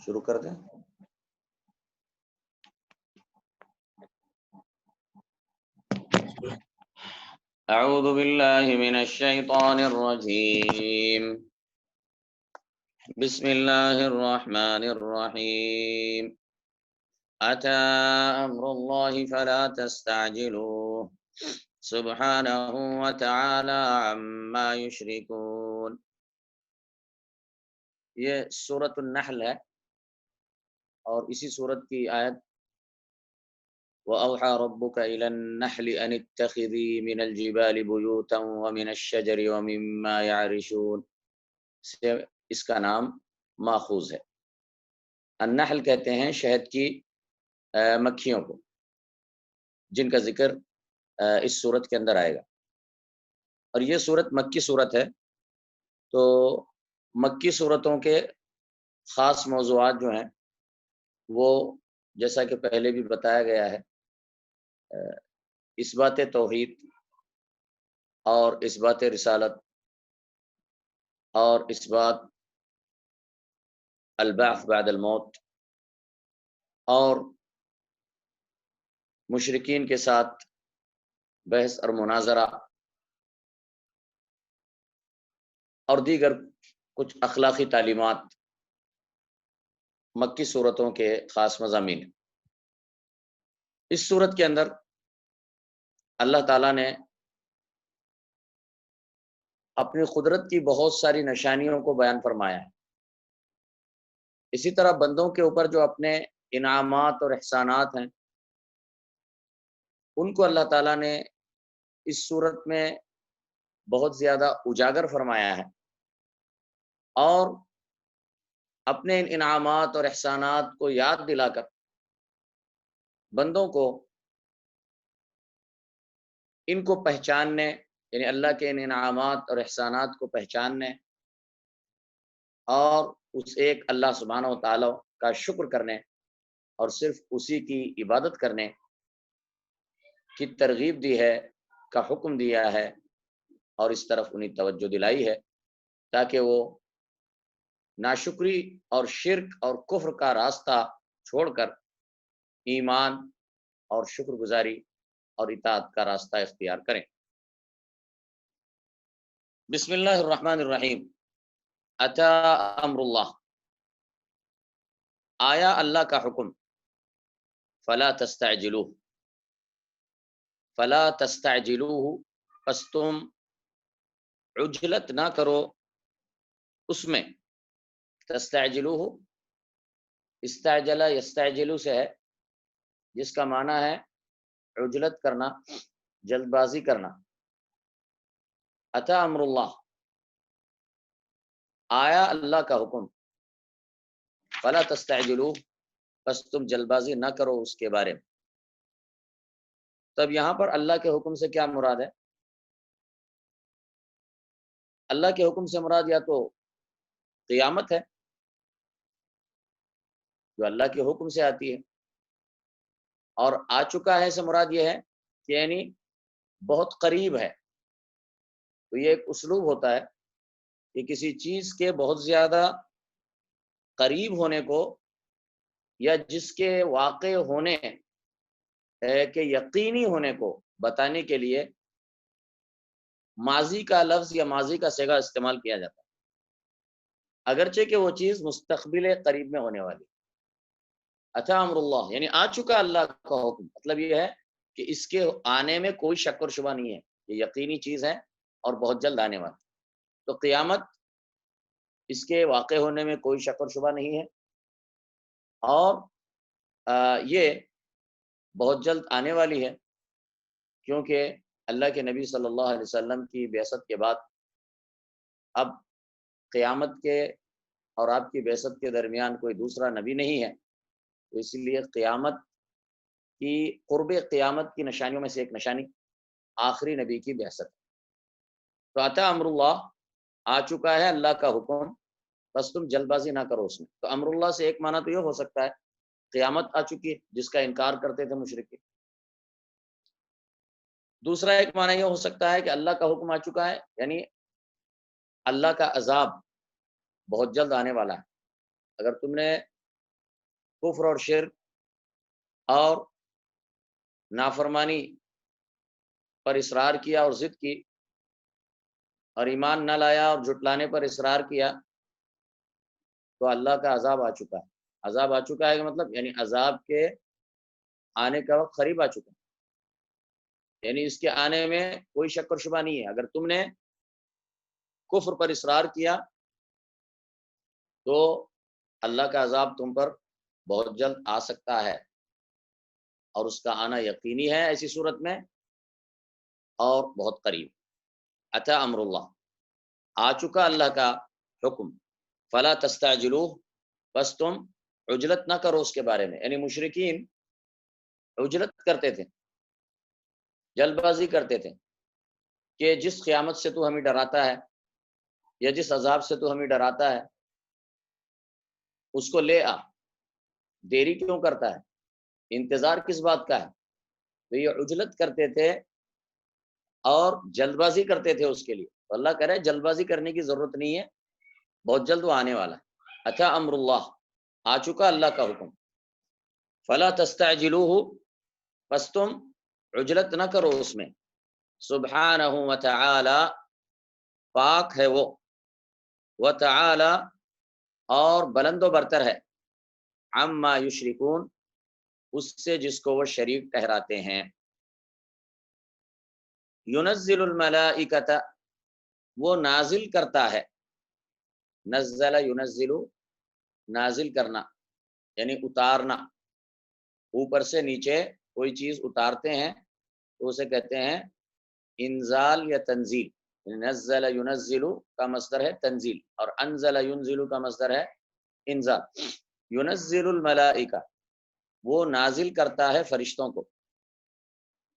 شروع کر دیں. اعوذ باللہ من الشیطان الرجیم. بسم اللہ الرحمن الرحیم. اتى امر اللہ فلا تستعجلوه سبحانہ وتعالی عما یشرکون. یہ سورۃ النحل ہے اور اسی سورت کی آیت وَأَوْحَى رَبُّكَ إِلَى النَّحْلِ أَنِ اتَّخِذِي مِنَ الْجِبَالِ بُيُوتًا وَمِنَ الشَّجَرِ وَمِمَّا يَعْرِشُونَ سے اس کا نام ماخوذ ہے. النحل کہتے ہیں شہد کی مکھیوں کو، جن کا ذکر اس سورت کے اندر آئے گا. اور یہ سورت مکی سورت ہے، تو مکی سورتوں کے خاص موضوعات جو ہیں وہ جیسا کہ پہلے بھی بتایا گیا ہے، اثبات توحید اور اثبات رسالت اور اثبات البعث بعد الموت اور مشرکین کے ساتھ بحث اور مناظرہ اور دیگر کچھ اخلاقی تعلیمات مکی صورتوں کے خاص مضامین ہیں. اس صورت کے اندر اللہ تعالیٰ نے اپنی قدرت کی بہت ساری نشانیوں کو بیان فرمایا ہے. اسی طرح بندوں کے اوپر جو اپنے انعامات اور احسانات ہیں ان کو اللہ تعالیٰ نے اس صورت میں بہت زیادہ اجاگر فرمایا ہے، اور اپنے ان انعامات اور احسانات کو یاد دلا کر بندوں کو ان کو پہچاننے، یعنی اللہ کے ان انعامات اور احسانات کو پہچاننے اور اس ایک اللہ سبحانہ و تعالیٰ کا شکر کرنے اور صرف اسی کی عبادت کرنے کی ترغیب دی ہے، کا حکم دیا ہے، اور اس طرف انہیں توجہ دلائی ہے تاکہ وہ ناشکری اور شرک اور کفر کا راستہ چھوڑ کر ایمان اور شکر گزاری اور اطاعت کا راستہ اختیار کریں. بسم اللہ الرحمن الرحیم. اتی امر اللہ، آیا اللہ کا حکم. فلا تستعجلوه، فلا تستعجلوه، پس تم عجلت نہ کرو اس میں. تستعجلوه استعجل یستعجلو سے ہے، جس کا معنی ہے عجلت کرنا، جلد بازی کرنا. اتی امر اللہ، آیا اللہ کا حکم. فلا تستعجلوه، بس تم جلد بازی نہ کرو اس کے بارے میں. تب یہاں پر اللہ کے حکم سے کیا مراد ہے؟ اللہ کے حکم سے مراد یا تو قیامت ہے جو اللہ کے حکم سے آتی ہے، اور آ چکا ہے سے مراد یہ ہے کہ یعنی بہت قریب ہے. تو یہ ایک اسلوب ہوتا ہے کہ کسی چیز کے بہت زیادہ قریب ہونے کو یا جس کے واقع ہونے کے یقینی ہونے کو بتانے کے لیے ماضی کا لفظ یا ماضی کا صیغہ استعمال کیا جاتا ہے، اگرچہ کہ وہ چیز مستقبل قریب میں ہونے والی. اتی امر اللہ یعنی آ چکا اللہ کا حکم، مطلب یہ ہے کہ اس کے آنے میں کوئی شک اور شبہ نہیں ہے، یہ یقینی چیز ہے اور بہت جلد آنے والی. تو قیامت اس کے واقع ہونے میں کوئی شک اور شبہ نہیں ہے، اور یہ بہت جلد آنے والی ہے، کیونکہ اللہ کے نبی صلی اللہ علیہ وسلم کی بعثت کے بعد اب قیامت کے اور آپ کی بعثت کے درمیان کوئی دوسرا نبی نہیں ہے. تو اسی لیے قیامت کی قرب قیامت کی نشانیوں میں سے ایک نشانی آخری نبی کی بعثت. تو اتی امر اللہ، آ چکا ہے اللہ کا حکم، بس تم جلد بازی نہ کرو اس میں. تو امر اللہ سے ایک معنی تو یہ ہو سکتا ہے قیامت آ چکی ہے جس کا انکار کرتے تھے مشرکین. دوسرا ایک معنی یہ ہو سکتا ہے کہ اللہ کا حکم آ چکا ہے، یعنی اللہ کا عذاب بہت جلد آنے والا ہے. اگر تم نے کفر اور شرک اور نافرمانی پر اصرار کیا اور ضد کی اور ایمان نہ لایا اور جھٹلانے پر اصرار کیا تو اللہ کا عذاب آ چکا ہے۔ عذاب آ چکا ہے کہ مطلب یعنی عذاب کے آنے کا وقت قریب آ چکا ہے، یعنی اس کے آنے میں کوئی شک اور شبہ نہیں ہے۔ اگر تم نے کفر پر اصرار کیا تو اللہ کا عذاب تم پر بہت جلد آ سکتا ہے، اور اس کا آنا یقینی ہے ایسی صورت میں، اور بہت قریب۔ اتی امر اللہ، آ چکا اللہ کا حکم، فلا تستعجلوہ، بس تم عجلت نہ کرو اس کے بارے میں۔ یعنی مشرکین عجلت کرتے تھے، جلد بازی کرتے تھے کہ جس قیامت سے تو ہمیں ڈراتا ہے یا جس عذاب سے تو ہمیں ڈراتا ہے اس کو لے آ، دیری کیوں کرتا ہے، انتظار کس بات کا ہے؟ تو یہ عجلت کرتے تھے اور جلد بازی کرتے تھے اس کے لیے۔ تو اللہ کہہ رہے ہے جلد بازی کرنے کی ضرورت نہیں ہے، بہت جلد وہ آنے والا ہے۔ اتی امر اللہ، آ چکا اللہ کا حکم، فلا تستعجلوہ، بس تم عجلت نہ کرو اس میں۔ سبحانہ وتعالی، پاک ہے وہ، وتعالی، اور بلند و برتر ہے، عما یشرکون، اس سے جس کو وہ شریک ٹھہراتے ہیں۔ ینزل الملائکۃ، وہ نازل کرتا ہے، نزل ینزل، نازل کرنا یعنی اتارنا، اوپر سے نیچے کوئی چیز اتارتے ہیں تو اسے کہتے ہیں انزال یا تنزیل۔ نزل ینزل کا مصدر ہے تنزیل، اور انزل ینزل کا مصدر ہے انزال۔ ینزل الملائکہ، وہ نازل کرتا ہے فرشتوں کو،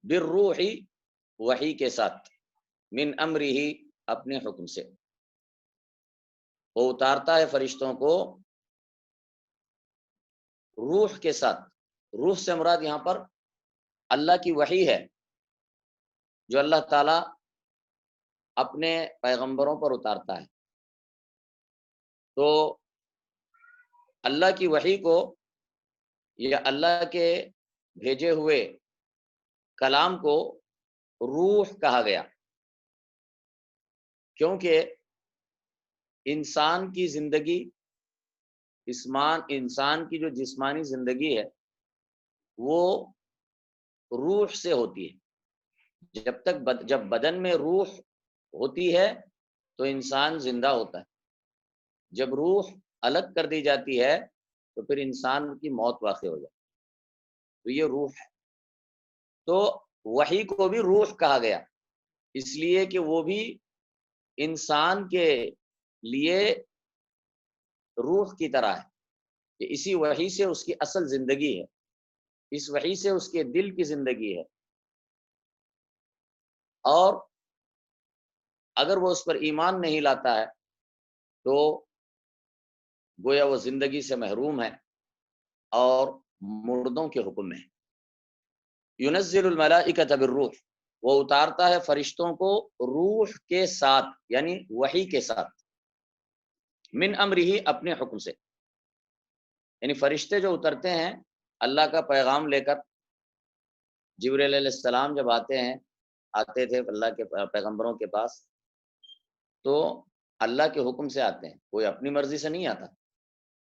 بالروح، وحی کے ساتھ، من امرہ، اپنے حکم سے، وہ اتارتا ہے فرشتوں کو روح کے ساتھ۔ روح سے مراد یہاں پر اللہ کی وحی ہے جو اللہ تعالیٰ اپنے پیغمبروں پر اتارتا ہے۔ تو اللہ کی وحی کو یا اللہ کے بھیجے ہوئے کلام کو روح کہا گیا، کیونکہ انسان کی زندگی، انسان کی جو جسمانی زندگی ہے وہ روح سے ہوتی ہے۔ جب بدن میں روح ہوتی ہے تو انسان زندہ ہوتا ہے، جب روح الگ کر دی جاتی ہے تو پھر انسان کی موت واقع ہو جاتی ہے، تو یہ روح ہے۔ تو وحی کو بھی روح کہا گیا اس لیے کہ وہ بھی انسان کے لیے روح کی طرح ہے، کہ اسی وحی سے اس کی اصل زندگی ہے، اس وحی سے اس کے دل کی زندگی ہے، اور اگر وہ اس پر ایمان نہیں لاتا ہے تو گویا وہ زندگی سے محروم ہے اور مردوں کے حکم میں ہے۔ ینزل الملائکۃ بالروح، وہ اتارتا ہے فرشتوں کو روح کے ساتھ، یعنی وحی کے ساتھ، من امرہ، اپنے حکم سے۔ یعنی فرشتے جو اترتے ہیں اللہ کا پیغام لے کر، جبرائیل علیہ السلام جب آتے تھے اللہ کے پیغمبروں کے پاس، تو اللہ کے حکم سے آتے ہیں، کوئی اپنی مرضی سے نہیں آتا،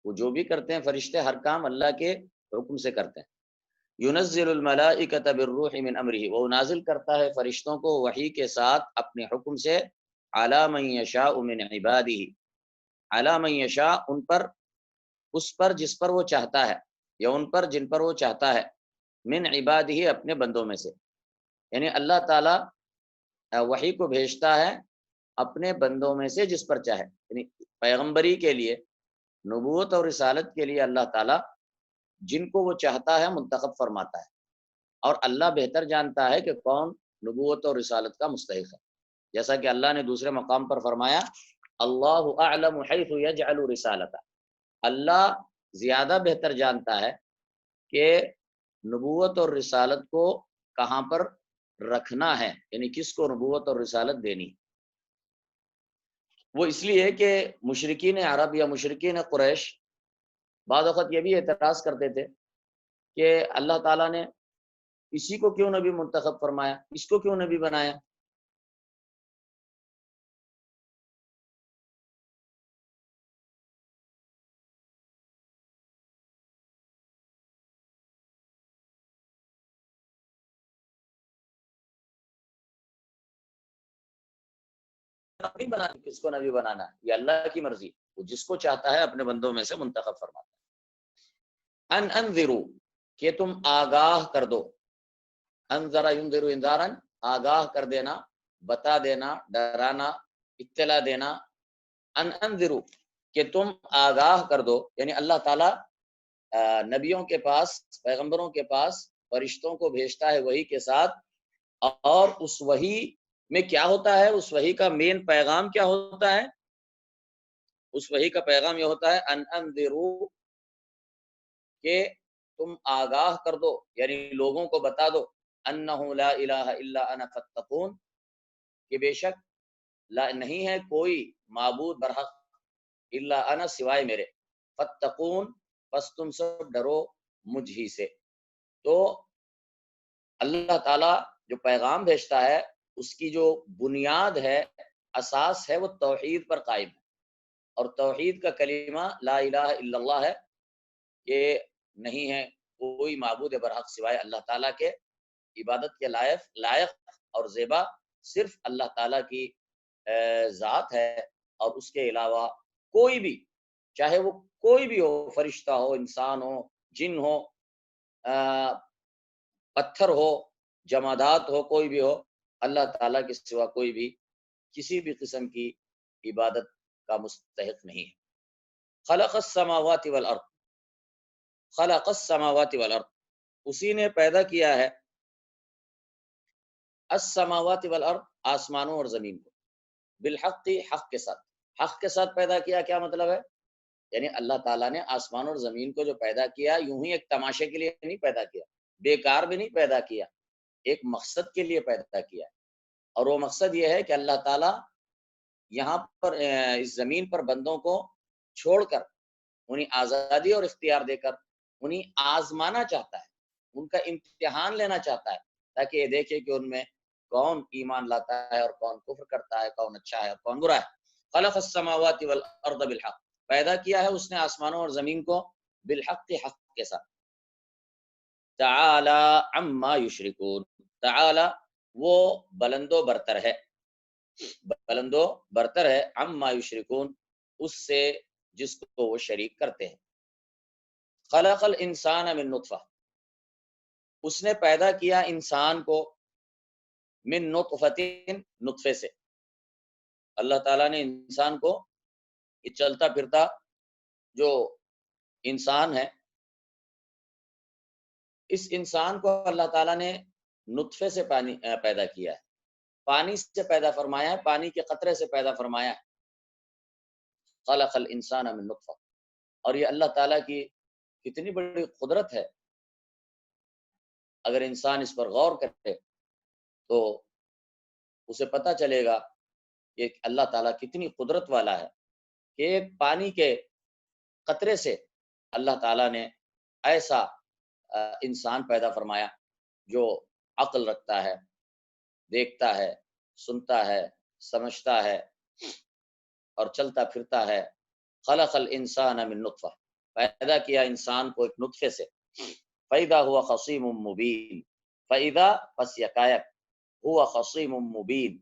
وہ جو بھی کرتے ہیں فرشتے ہر کام اللہ کے حکم سے کرتے ہیں۔ ینزل الملائکۃ بالروح من امرہ، وہ نازل کرتا ہے فرشتوں کو وحی کے ساتھ اپنے حکم سے، علی من یشاء من عبادہ، علی من یشاء، ان پر، اس پر جس پر وہ چاہتا ہے، یا ان پر جن پر وہ چاہتا ہے، من عبادہ، اپنے بندوں میں سے۔ یعنی اللہ تعالیٰ وحی کو بھیجتا ہے اپنے بندوں میں سے جس پر چاہے، یعنی پیغمبری کے لیے، نبوت اور رسالت کے لیے اللہ تعالیٰ جن کو وہ چاہتا ہے منتخب فرماتا ہے، اور اللہ بہتر جانتا ہے کہ کون نبوت اور رسالت کا مستحق ہے۔ جیسا کہ اللہ نے دوسرے مقام پر فرمایا، اللہ اعلم حیث یجعل رسالتہ، اللہ زیادہ بہتر جانتا ہے کہ نبوت اور رسالت کو کہاں پر رکھنا ہے، یعنی کس کو نبوت اور رسالت دینی۔ وہ اس لیے کہ مشرکین عرب یا مشرکین قریش بعض وقت یہ بھی اعتراض کرتے تھے کہ اللہ تعالیٰ نے اسی کو کیوں نبی منتخب فرمایا، اس کو کیوں نبی بنایا؟ نہیں بنا کس کو نبی بنانا، یہ اللہ کی مرضی، وہ جس کو چاہتا ہے اپنے بندوں میں سے منتخب فرماتا ہے۔ ان انذرو، کہ تم آگاہ کر دو، انذر ینذر انذارن، آگاہ کر دینا، بتا دینا، ڈرانا، اطلاع دینا۔ ان انذرو، کہ تم آگاہ کر دو، یعنی اللہ تعالیٰ نبیوں کے پاس، پیغمبروں کے پاس فرشتوں کو بھیجتا ہے وحی کے ساتھ، اور اس وحی میں کیا ہوتا ہے، اس وحی کا مین پیغام کیا ہوتا ہے؟ اس وحی کا پیغام یہ ہوتا ہے ان انذرو، کہ تم آگاہ کر دو، یعنی لوگوں کو بتا دو، انہ لا الہ الا انا فاتقون، کہ بے شک نہیں ہے کوئی معبود برحق الا انا، سوائے میرے، فاتقون، پس تم سب ڈرو مجھ ہی سے۔ تو اللہ تعالیٰ جو پیغام بھیجتا ہے اس کی جو بنیاد ہے، اساس ہے، وہ توحید پر قائم ہے، اور توحید کا کلمہ لا الہ الا اللہ ہے، کہ نہیں ہے کوئی معبود برحق سوائے اللہ تعالیٰ کے، عبادت کے لائق اور زیبا صرف اللہ تعالیٰ کی ذات ہے، اور اس کے علاوہ کوئی بھی، چاہے وہ کوئی بھی ہو، فرشتہ ہو، انسان ہو، جن ہو، پتھر ہو، جمادات ہو، کوئی بھی ہو، اللہ تعالیٰ کے سوا کوئی بھی کسی بھی قسم کی عبادت کا مستحق نہیں ہے۔ خلق السماوات والارض، خلق السماوات والارض، اسی نے پیدا کیا ہے السماوات والارض، آسمانوں اور زمین کو، بالحق، حق کے ساتھ۔ حق کے ساتھ پیدا کیا کیا مطلب ہے؟ یعنی اللہ تعالیٰ نے آسمان اور زمین کو جو پیدا کیا، یوں ہی ایک تماشے کے لیے نہیں پیدا کیا، بیکار بھی نہیں پیدا کیا، ایک مقصد کے لیے پیدا کیا، اور وہ مقصد یہ ہے کہ اللہ تعالیٰ یہاں پر اس زمین پر بندوں کو چھوڑ کر انہیں آزادی اور اختیار دے کر انہیں آزمانا چاہتا ہے، ان کا امتحان لینا چاہتا ہے، تاکہ یہ دیکھے کہ ان میں کون ایمان لاتا ہے اور کون کفر کرتا ہے، کون اچھا ہے اور کون برا ہے۔ خلق السماوات والارض بالحق، پیدا کیا ہے اس نے آسمانوں اور زمین کو بالحق، حق کے ساتھ۔ تعالی عما یشرکون، تعالی وہ بلند و برتر ہے، بلند و برتر ہے، عما یشرکون، اس سے جس کو وہ شریک کرتے ہیں۔ خلق الانسان من نطفہ، اس نے پیدا کیا انسان کو من نطفۃ، نطفے سے۔ اللہ تعالیٰ نے انسان کو، یہ چلتا پھرتا جو انسان ہے، اس انسان کو اللہ تعالیٰ نے نطفے سے پیدا کیا ہے، پانی سے پیدا فرمایا ہے، پانی کے قطرے سے پیدا فرمایا ہے۔ خلق الانسان من نطفہ، اور یہ اللہ تعالیٰ کی کتنی بڑی قدرت ہے، اگر انسان اس پر غور کرے تو اسے پتہ چلے گا کہ اللہ تعالیٰ کتنی قدرت والا ہے، کہ ایک پانی کے قطرے سے اللہ تعالیٰ نے ایسا انسان پیدا فرمایا جو عقل رکھتا ہے، دیکھتا ہے، سنتا ہے، سمجھتا ہے اور چلتا پھرتا ہے۔ خلق الانسان من نطفہ، پیدا کیا انسان کو ایک نطفے سے۔ فَإِذَا هُوَ خَصِيمٌ مُبِينٌ، فَإِذَا، پس یکایک، هُوَ خَصِيمٌ مُبِينٌ،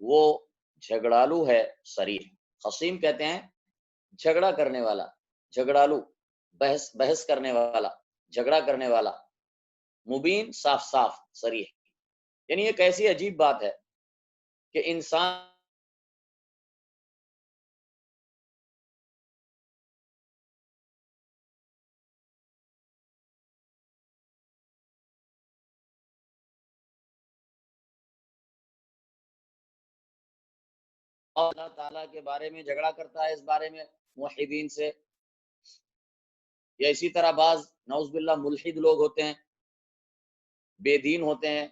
وہ جھگڑالو ہے صریح۔ خصیم کہتے ہیں جھگڑا کرنے والا، جھگڑالو، بحث کرنے والا، جھگڑا کرنے والا، مبین، صاف صاف، صریح۔ یعنی ایک ایسی عجیب بات ہے کہ انسان اللہ تعالیٰ کے بارے میں جھگڑا کرتا ہے، اس بارے میں موحدین سے، یا اسی طرح بعض نعوذ باللہ ملحد لوگ ہوتے ہیں، بے دین ہوتے ہیں،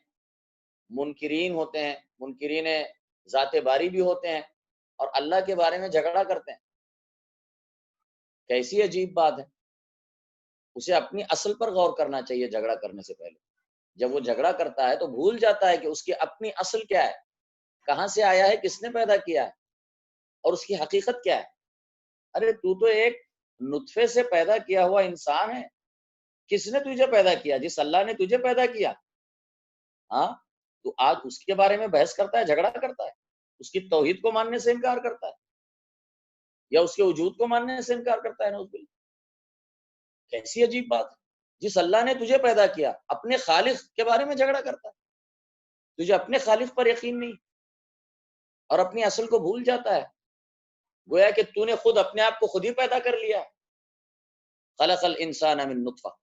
منکرین ہوتے ہیں، منکرین ذات باری بھی ہوتے ہیں، اور اللہ کے بارے میں جھگڑا کرتے ہیں۔ کیسی عجیب بات ہے اسے اپنی اصل پر غور کرنا چاہیے جھگڑا کرنے سے پہلے. جب وہ جھگڑا کرتا ہے تو بھول جاتا ہے کہ اس کی اپنی اصل کیا ہے، کہاں سے آیا ہے، کس نے پیدا کیا ہے اور اس کی حقیقت کیا ہے. ارے تو ایک نطفے سے پیدا کیا ہوا انسان ہے. کس نے تجھے پیدا کیا؟ جس اللہ نے تجھے پیدا کیا. ہاں، تو آج اس کے بارے میں بحث کرتا ہے، جھگڑا کرتا ہے، اس کی توحید کو ماننے سے انکار کرتا ہے یا اس کے وجود کو ماننے سے انکار کرتا ہے. نعوذ باللہ. کیسی عجیب بات ہے. جس اللہ نے تجھے پیدا کیا، اپنے خالق کے بارے میں جھگڑا کرتا ہے. تجھے اپنے خالق پر یقین نہیں اور اپنی اصل کو بھول جاتا ہے. گویا کہ تو نے خود اپنے آپ کو خود ہی پیدا کر لیا. خلق الانسان من نطفہ،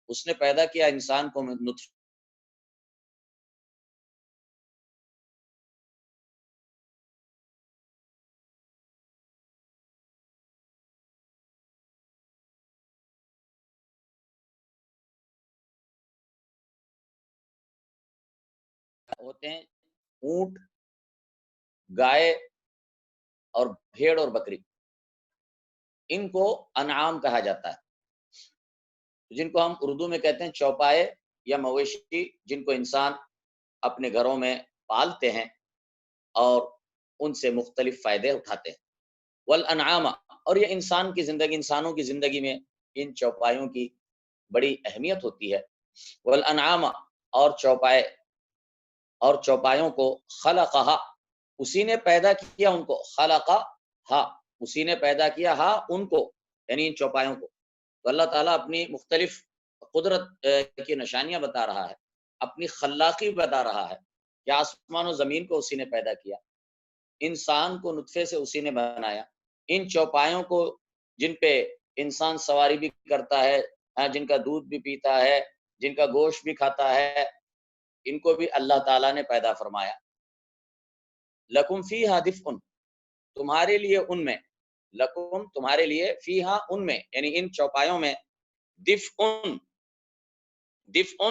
اس نے پیدا کیا انسان کو نطفہ. ہوتے ہیں اونٹ، گائے اور بھیڑ اور بکری، ان کو انعام کہا جاتا ہے، جن کو ہم اردو میں کہتے ہیں چوپائے یا مویشی، جن کو انسان اپنے گھروں میں پالتے ہیں اور ان سے مختلف فائدے اٹھاتے ہیں. والانعام، اور یہ انسان کی زندگی، انسانوں کی زندگی میں ان چوپایوں کی بڑی اہمیت ہوتی ہے. والانعام، اور چوپائے اور چوپایوں کو خلقہا، اسی نے پیدا کیا ان کو. خلقہا، اسی نے پیدا کیا ہا ان کو، یعنی ان چوپایوں کو. تو اللہ تعالیٰ اپنی مختلف قدرت کی نشانیاں بتا رہا ہے، اپنی خلاقی بتا رہا ہے کہ آسمان و زمین کو اسی نے پیدا کیا، انسان کو نطفے سے اسی نے بنایا. ان چوپایوں کو جن پہ انسان سواری بھی کرتا ہے، جن کا دودھ بھی پیتا ہے، جن کا گوشت بھی کھاتا ہے، ان کو بھی اللہ تعالیٰ نے پیدا فرمایا. لکم فیہا دفء، تمہارے لیے ان میں، لکم تمہارے لیے، فیہا ان میں، یعنی ان چوپایوں میں، دفء، دفء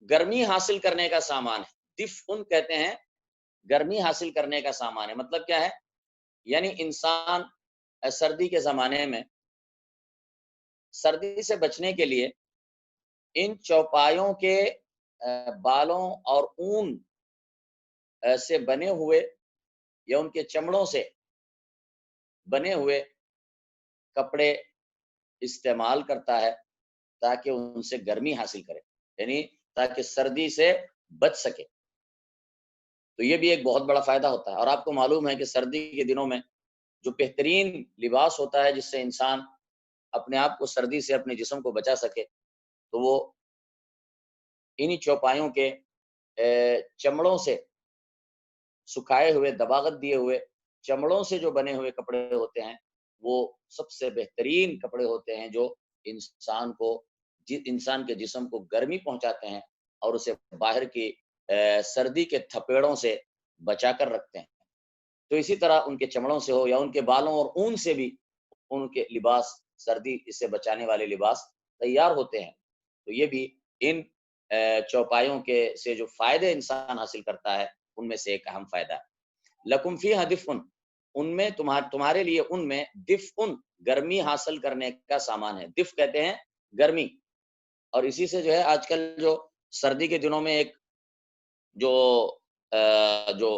گرمی حاصل کرنے کا سامان ہے. دفء کہتے ہیں گرمی حاصل کرنے کا سامان ہے. مطلب کیا ہے؟ یعنی انسان سردی کے زمانے میں سردی سے بچنے کے لیے ان چوپایوں کے بالوں اور اون سے بنے ہوئے یا ان کے چمڑوں سے بنے ہوئے کپڑے استعمال کرتا ہے تاکہ ان سے گرمی حاصل کرے، یعنی تاکہ سردی سے بچ سکے. تو یہ بھی ایک بہت بڑا فائدہ ہوتا ہے. اور آپ کو معلوم ہے کہ سردی کے دنوں میں جو بہترین لباس ہوتا ہے جس سے انسان اپنے آپ کو سردی سے، اپنے جسم کو بچا سکے، تو وہ انہی چوپایوں کے چمڑوں سے سکھائے ہوئے، دباغت دیے ہوئے چمڑوں سے جو بنے ہوئے کپڑے ہوتے ہیں، وہ سب سے بہترین کپڑے ہوتے ہیں جو انسان کے جسم کو گرمی پہنچاتے ہیں اور اسے باہر کی سردی کے تھپیڑوں سے بچا کر رکھتے ہیں. تو اسی طرح ان کے چمڑوں سے ہو یا ان کے بالوں اور اون سے بھی ان کے لباس، سردی سے بچانے والے لباس تیار ہوتے ہیں. تو یہ بھی ان چوپایوں کے سے جو فائدے انسان حاصل کرتا ہے ان میں سے ایک اہم فائدہ ہے. لکم فیہا دفء، ان میں تمہارے لیے ان میں دفء گرمی حاصل کرنے کا سامان ہے. دفء کہتے ہیں گرمی. اور اسی سے جو ہے آج کل جو سردی کے دنوں میں ایک جو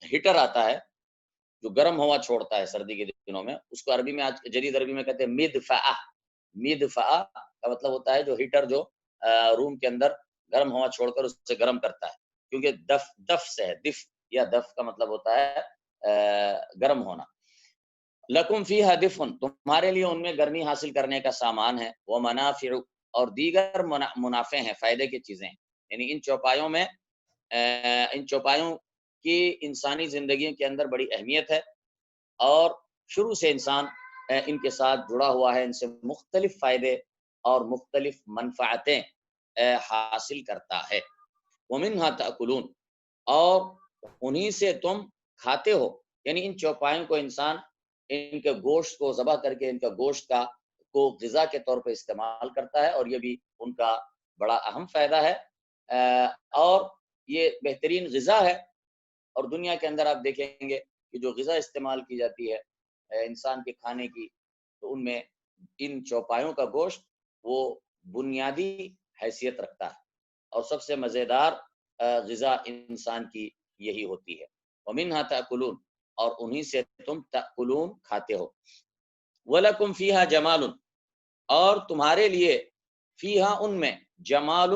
ہیٹر آتا ہے جو گرم ہوا چھوڑتا ہے سردی کے دنوں میں، اس کو عربی میں، آج جدید عربی میں کہتے ہیں مدفعہ. مدفعہ کا مطلب ہوتا ہے جو ہیٹر جو روم کے اندر گرم ہوا چھوڑ کر اس سے گرم کرتا ہے، کیونکہ دف سے ہے. دف یا دف کا مطلب ہوتا ہے گرم ہونا. لکم فیہا دفء، تمہارے لیے ان میں گرمی حاصل کرنے کا سامان ہے. ومنافع، اور دیگر منافع ہیں، فائدے کی چیزیں ہیں. یعنی ان چوپایوں کی انسانی زندگی کے اندر بڑی اہمیت ہے اور شروع سے انسان ان کے ساتھ جڑا ہوا ہے، ان سے مختلف فائدے اور مختلف منفعتیں حاصل کرتا ہے. وَمِنْهَا تَأْكُلُونَ، اور انہی سے تم کھاتے ہو. یعنی ان چوپایوں کو انسان ان کے گوشت کو ذبح کر کے ان کا گوشت کو غذا کے طور پہ استعمال کرتا ہے، اور یہ بھی ان کا بڑا اہم فائدہ ہے. اور یہ بہترین غذا ہے. اور دنیا کے اندر آپ دیکھیں گے کہ جو غذا استعمال کی جاتی ہے انسان کے کھانے کی، تو ان میں ان چوپایوں کا گوشت وہ بنیادی حیثیت رکھتا ہے اور سب سے مزیدار غذا انسان کی یہی ہوتی ہے. وَمِنْهَا تَأْكُلُونَ اور انہی سے تم تأکلون کھاتے ہو. وَلَكُمْ فِيهَا جَمَالٌ اور تمہارے لیے فیہا ان میں جمال،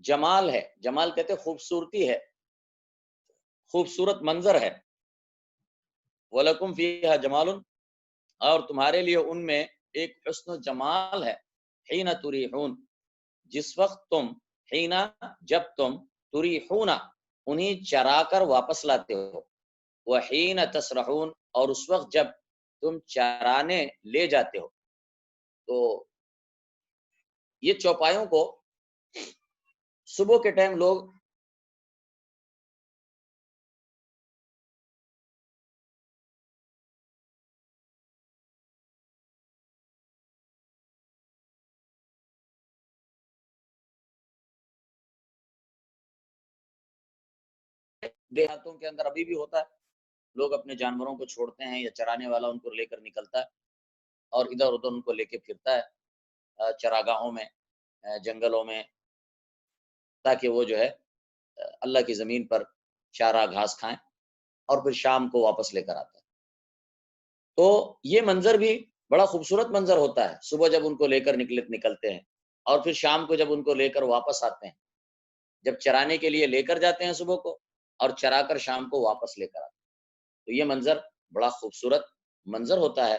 جمال ہے، جمال کہتے خوبصورتی ہے، خوبصورت منظر ہے. وَلَكُمْ فِيهَا جَمَالٌ اور تمہارے لیے ان میں ایک حسن و جمال ہے. حین تریحون جس وقت تم، حین جب تم، تریحون انہیں چرا کر واپس لاتے ہو، وحین تسرحون اور اس وقت جب تم چرانے لے جاتے ہو. تو یہ چوپایوں کو صبح کے ٹائم لوگ دیہاتوں کے اندر ابھی بھی ہوتا ہے، لوگ اپنے جانوروں کو چھوڑتے ہیں یا چرانے والا ان کو لے کر نکلتا ہے اور ادھر ادھر ان کو لے کے پھرتا ہے چراگاہوں میں، جنگلوں میں، تاکہ وہ جو ہے اللہ کی زمین پر چارہ گھاس کھائیں اور پھر شام کو واپس لے کر آتا ہے. تو یہ منظر بھی بڑا خوبصورت منظر ہوتا ہے، صبح جب ان کو لے کر نکلتے ہیں اور پھر شام کو جب ان کو لے کر واپس آتے ہیں، جب چرانے کے لیے لے کر جاتے ہیں صبح کو اور چرا کر شام کو واپس لے کر آتے ہیں. تو یہ منظر بڑا خوبصورت منظر ہوتا ہے.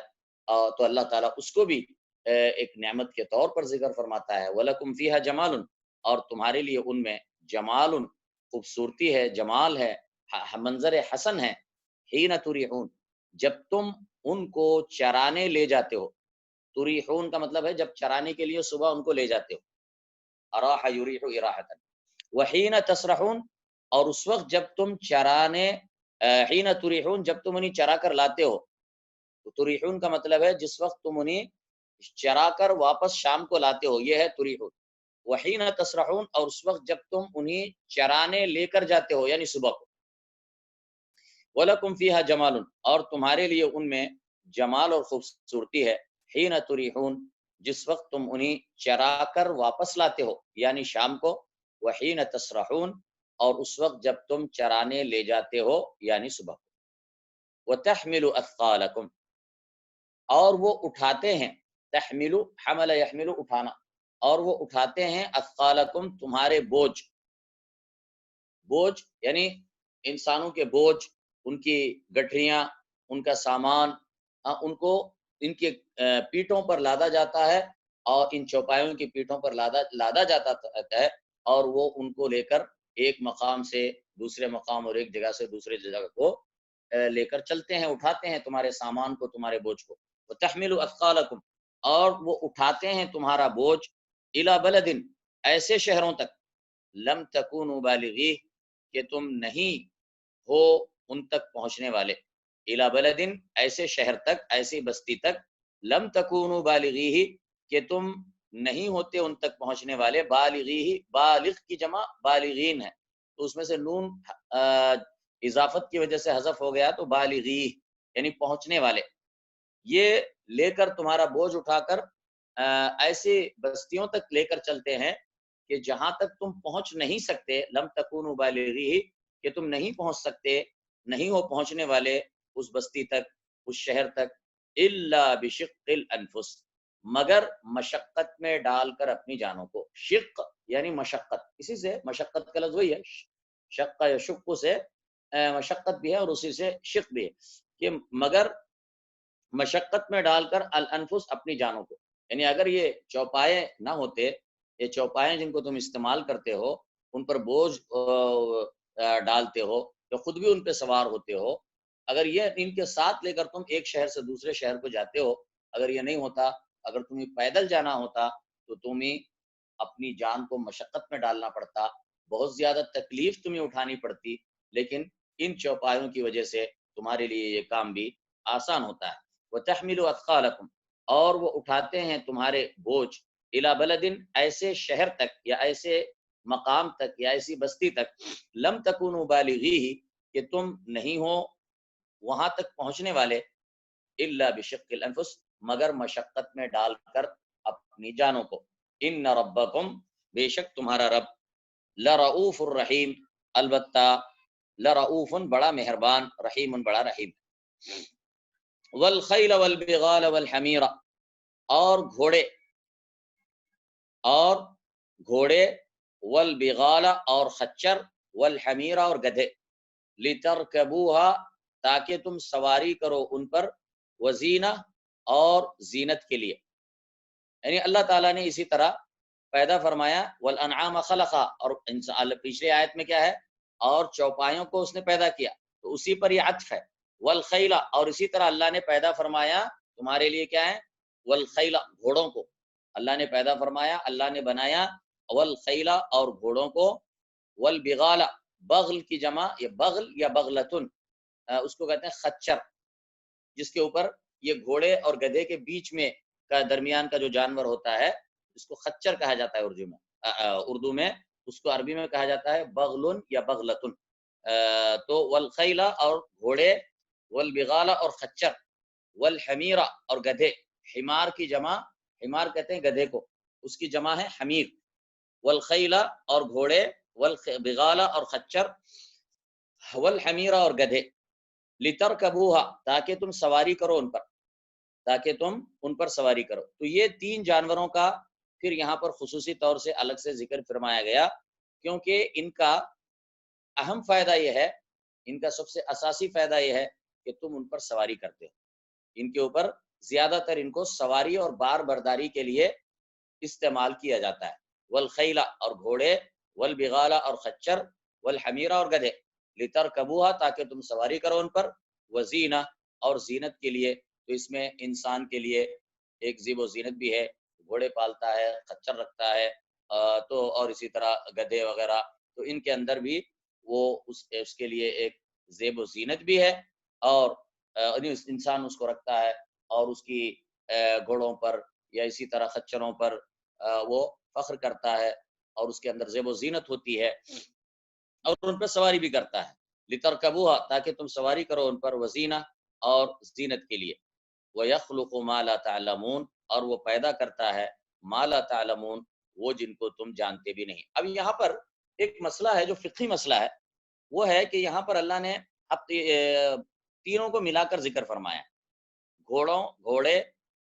تو اللہ تعالیٰ اس کو بھی ایک نعمت کے طور پر ذکر فرماتا ہے. وَلَكُمْ فِيهَا جَمَالٌ اور تمہارے لیے ان میں جمال، خوبصورتی ہے، جمال ہے، منظر حسن ہے. حین تریحون جب تم ان کو چرانے لے جاتے ہو. تریحون کا مطلب ہے جب چرانے کے لیے صبح ان کو لے جاتے ہو. اراح یریح اراحۃ. وحین تسرحون اور اس وقت جب تم چرانے، حین تریحون جب تم انہیں چرا کر لاتے ہو. تو تریحون کا مطلب ہے جس وقت تم انہیں چرا کر واپس شام کو لاتے ہو، یہ ہے تریحون. وحین تسرحون اور اس وقت جب تم انہیں چرانے لے کر جاتے ہو یعنی صبح کو. وَلَكُمْ فِيهَا جَمَالٌ اور تمہارے لیے ان میں جمال اور خوبصورتی ہے. حین تریحون جس وقت تم انہیں چرا کر واپس لاتے ہو یعنی شام کو. وحین تسرحون اور اس وقت جب تم چرانے لے جاتے ہو یعنی صبح کو. وَتَحْمِلُ أَثْقَالَكُمْ اور وہ اٹھاتے ہیں، تحمل حمل یحمل اٹھانا، اور وہ اٹھاتے ہیں اثقالکم تمہارے بوجھ. بوجھ یعنی انسانوں کے بوجھ، ان کی گٹھریاں، ان کا سامان، ان کو ان کے پیٹھوں پر لادا جاتا ہے اور ان چوپایوں کی پیٹھوں پر لادا جاتا ہے اور وہ ان کو لے کر ایک مقام سے دوسرے مقام اور ایک جگہ سے دوسرے جگہ کو لے کر چلتے ہیں، اٹھاتے ہیں تمہارے سامان کو، تمہارے بوجھ کو. وَتَحْمِلُ أَثْقَالَكُمْ اور وہ اٹھاتے ہیں تمہارا بوجھ. إِلَى بَلَدٍ ایسے شہروں تک، لَمْ تَكُونُوا بَالِغِيهِ کہ تم نہیں ہو ان تک پہنچنے والے. إِلَى بَلَدٍ ایسے شہر تک، ایسی بستی تک، لَمْ تَكُونُوا بَالِغِيهِ کہ تم نہیں ہوتے ان تک پہنچنے والے. بالغیہ بالغ کی جمع بالغین ہے، تو اس میں سے نون اضافت کی وجہ سے حذف ہو گیا تو بالغی یعنی پہنچنے والے. یہ لے کر تمہارا بوجھ اٹھا کر ایسی بستیوں تک لے کر چلتے ہیں کہ جہاں تک تم پہنچ نہیں سکتے. لم تکونوا بالغی کہ تم نہیں پہنچ سکتے، نہیں ہو پہنچنے والے اس بستی تک، اس شہر تک. الا بشق الانفس مگر مشقت میں ڈال کر اپنی جانوں کو. شق یعنی مشقت، اسی سے مشقت کا لفظ وہی ہے، شق یا شق سے مشقت بھی ہے اور اسی سے شق بھی ہے کہ مگر مشقت میں ڈال کر الانفس اپنی جانوں کو. یعنی اگر یہ چوپائے نہ ہوتے، یہ چوپائے جن کو تم استعمال کرتے ہو، ان پر بوجھ ڈالتے ہو تو خود بھی ان پہ سوار ہوتے ہو، اگر یہ ان کے ساتھ لے کر تم ایک شہر سے دوسرے شہر کو جاتے ہو، اگر یہ نہیں ہوتا، اگر تمہیں پیدل جانا ہوتا تو تمہیں اپنی جان کو مشقت میں ڈالنا پڑتا، بہت زیادہ تکلیف تمہیں اٹھانی پڑتی. لیکن ان چوپایوں کی وجہ سے تمہارے لیے یہ کام بھی آسان ہوتا ہے. وَتَحْمِلُ أَثْقَالَكُمْ اور وہ اٹھاتے ہیں تمہارے بوجھ. إِلَى بَلَدٍ ایسے شہر تک یا ایسے مقام تک یا ایسی بستی تک، لم تکونوا بالغیہ کہ تم نہیں ہو وہاں تک پہنچنے والے. إِلَّا بِشِقِّ الْأَنفُسِ مگر مشقت میں ڈال کر اپنی جانوں کو. ان ربکم، بے شک تمہارا رب، لرؤوف الرحیم، البتہ لرؤوف بڑا مہربان، رحیم بڑا رحیم. والخیل والبغال والحمیر، اور گھوڑے والبغال اور خچر، والحمیر اور گدھے، لترکبوها تاکہ تم سواری کرو ان پر، وزینہ اور زینت کے لیے. یعنی اللہ تعالیٰ نے اسی طرح پیدا فرمایا، والانعام خلقا، اور پچھلی آیت میں کیا ہے، اور چوپایوں کو اس نے پیدا کیا، تو اسی پر یہ عطف ہے. والخیل، اور اسی طرح اللہ نے پیدا فرمایا تمہارے لیے کیا ہے، والخیل گھوڑوں کو اللہ نے پیدا فرمایا، اللہ نے بنایا، والخیل اور گھوڑوں کو، والبغال بغل کی جمع، یہ بغل یا بغلتن، اس کو کہتے ہیں خچر، جس کے اوپر یہ گھوڑے اور گدھے کے بیچ میں کا درمیان کا جو جانور ہوتا ہے اس کو خچر کہا جاتا ہے اردو میں اس کو عربی میں کہا جاتا ہے بغلن یا بغلتن. تو والخیل اور گھوڑے، والبغال اور خچر، والحمیر اور گدھے، حمار کی جمع، حمار کہتے ہیں گدھے کو، اس کی جمع ہے حمیر. والخیل اور گھوڑے، والبغال اور خچر، والحمیر اور گدھے، لترکبوها تاکہ تم سواری کرو ان پر سواری کرو. تو یہ تین جانوروں کا پھر یہاں پر خصوصی طور سے الگ سے ذکر فرمایا گیا، کیونکہ ان کا اہم فائدہ یہ ہے، ان کا سب سے اساسی فائدہ یہ ہے کہ تم ان پر سواری کرتے ہو. ان کے اوپر زیادہ تر ان کو سواری اور بار برداری کے لیے استعمال کیا جاتا ہے. والخیل اور گھوڑے، والبغال اور خچر، والحمیر اور گدھے، لترکبوها تاکہ تم سواری کرو ان پر، وزینہ اور زینت کے لیے. تو اس میں انسان کے لیے ایک زیب و زینت بھی ہے، گھوڑے پالتا ہے، خچر رکھتا ہے، تو اور اسی طرح گدھے وغیرہ، تو ان کے اندر بھی وہ اس کے لیے ایک زیب و زینت بھی ہے، اور انسان اس کو رکھتا ہے اور اس کی گھوڑوں پر یا اسی طرح خچروں پر وہ فخر کرتا ہے اور اس کے اندر زیب و زینت ہوتی ہے اور ان پر سواری بھی کرتا ہے. لترکبوها تاکہ تم سواری کرو ان پر، وزینہ اور زینت کے لیے. وَيَخْلُقُ مَا لَا تَعْلَمُونَ اور وہ پیدا کرتا ہے مَا لَا تَعْلَمُونَ وہ جن کو تم جانتے بھی نہیں. اب یہاں پر ایک مسئلہ ہے جو فقہی مسئلہ ہے، وہ ہے کہ یہاں پر اللہ نے اب تینوں کو ملا کر ذکر فرمایا، گھوڑے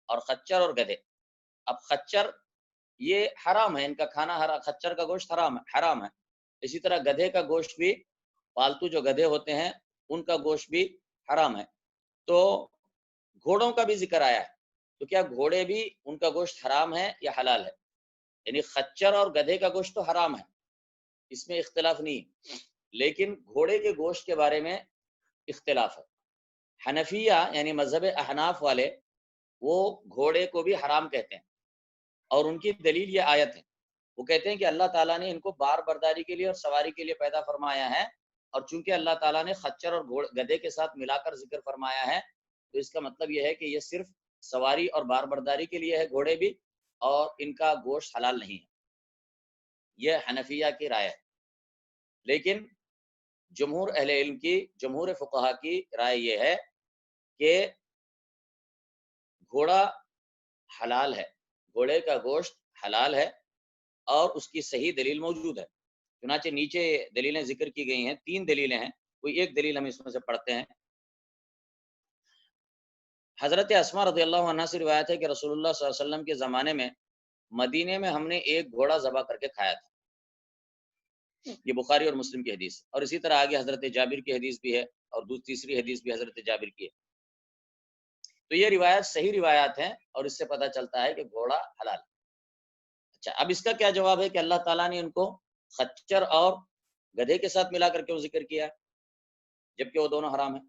اور خچر اور گدھے. اب خچر یہ حرام ہے، ان کا کھانا خچر کا گوشت حرام ہے. اسی طرح گدھے کا گوشت بھی، پالتو جو گدھے ہوتے ہیں ان کا گوشت بھی حرام ہے. تو گھوڑوں کا بھی ذکر آیا ہے، تو کیا گھوڑے بھی ان کا گوشت حرام ہے یا حلال ہے؟ یعنی خچر اور گدھے کا گوشت تو حرام ہے، اس میں اختلاف نہیں، لیکن گھوڑے کے گوشت کے بارے میں اختلاف ہے. حنفیہ یعنی مذہب احناف والے وہ گھوڑے کو بھی حرام کہتے ہیں، اور ان کی دلیل یہ آیت ہے. وہ کہتے ہیں کہ اللہ تعالیٰ نے ان کو بار برداری کے لیے اور سواری کے لیے پیدا فرمایا ہے، اور چونکہ اللہ تعالیٰ نے خچر اور گدھے کے ساتھ ملا کر ذکر فرمایا ہے، تو اس کا مطلب یہ ہے کہ یہ صرف سواری اور بار برداری کے لیے ہے گھوڑے بھی، اور ان کا گوشت حلال نہیں ہے. یہ حنفیہ کی رائے ہے. لیکن جمہور اہل علم کی، جمہور فقہا کی رائے یہ ہے کہ گھوڑا حلال ہے، گھوڑے کا گوشت حلال ہے، اور اس کی صحیح دلیل موجود ہے. چنانچہ نیچے دلیلیں ذکر کی گئی ہیں، 3 دلیلیں ہیں، کوئی ایک دلیل ہم اس میں سے پڑھتے ہیں. حضرت اسماء رضی اللہ عنہا سے روایت ہے کہ رسول اللہ صلی اللہ علیہ وسلم کے زمانے میں مدینے میں ہم نے ایک گھوڑا ذبح کر کے کھایا تھا. یہ بخاری اور مسلم کی حدیث. اور اسی طرح آگے حضرت جابر کی حدیث بھی ہے، اور تیسری حدیث بھی حضرت جابر کی ہے. تو یہ روایت صحیح روایات ہیں، اور اس سے پتہ چلتا ہے کہ گھوڑا حلال. اچھا، اب اس کا کیا جواب ہے کہ اللہ تعالیٰ نے ان کو خچر اور گدھے کے ساتھ ملا کر کیوں ذکر کیا جبکہ وہ دونوں حرام ہیں؟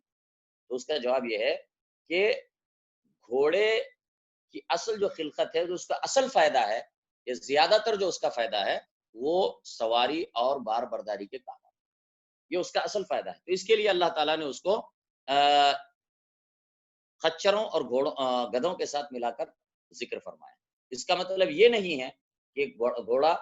تو اس کا جواب یہ ہے کہ گھوڑے کی اصل جو خلقت ہے، جو اس کا اصل فائدہ ہے، یہ زیادہ تر جو اس کا فائدہ ہے وہ سواری اور بار برداری کے کام ہے، یہ اس کا اصل فائدہ ہے. تو اس کے لیے اللہ تعالیٰ نے اس کو خچروں اور گدھوں کے ساتھ ملا کر ذکر فرمایا. اس کا مطلب یہ نہیں ہے کہ گھوڑا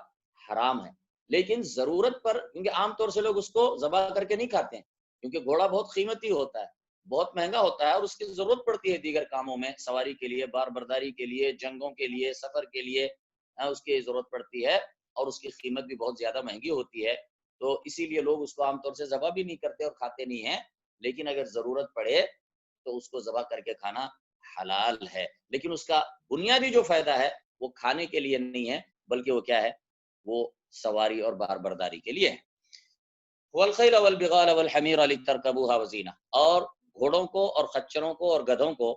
حرام ہے، لیکن ضرورت پر، کیونکہ عام طور سے لوگ اس کو ذبح کر کے نہیں کھاتے ہیں، کیونکہ گھوڑا بہت قیمتی ہوتا ہے، بہت مہنگا ہوتا ہے اور اس کی ضرورت پڑتی ہے دیگر کاموں میں، سواری کے لیے، بار برداری کے لیے، جنگوں کے لیے، سفر کے لیے اس کی ضرورت پڑتی ہے اور اس کی قیمت بھی بہت زیادہ مہنگی ہوتی ہے، تو اسی لیے لوگ اس کو عام طور سے ذبح بھی نہیں کرتے اور کھاتے نہیں ہیں، لیکن اگر ضرورت پڑے تو اس کو ذبح کر کے کھانا حلال ہے، لیکن اس کا بنیادی جو فائدہ ہے وہ کھانے کے لیے نہیں ہے، بلکہ وہ کیا ہے، وہ سواری اور بار برداری کے لیے ہے۔ والخیل والبغال والحمیر لترکبوها وزینہ، اور گھوڑوں کو اور خچروں کو اور گدھوں کو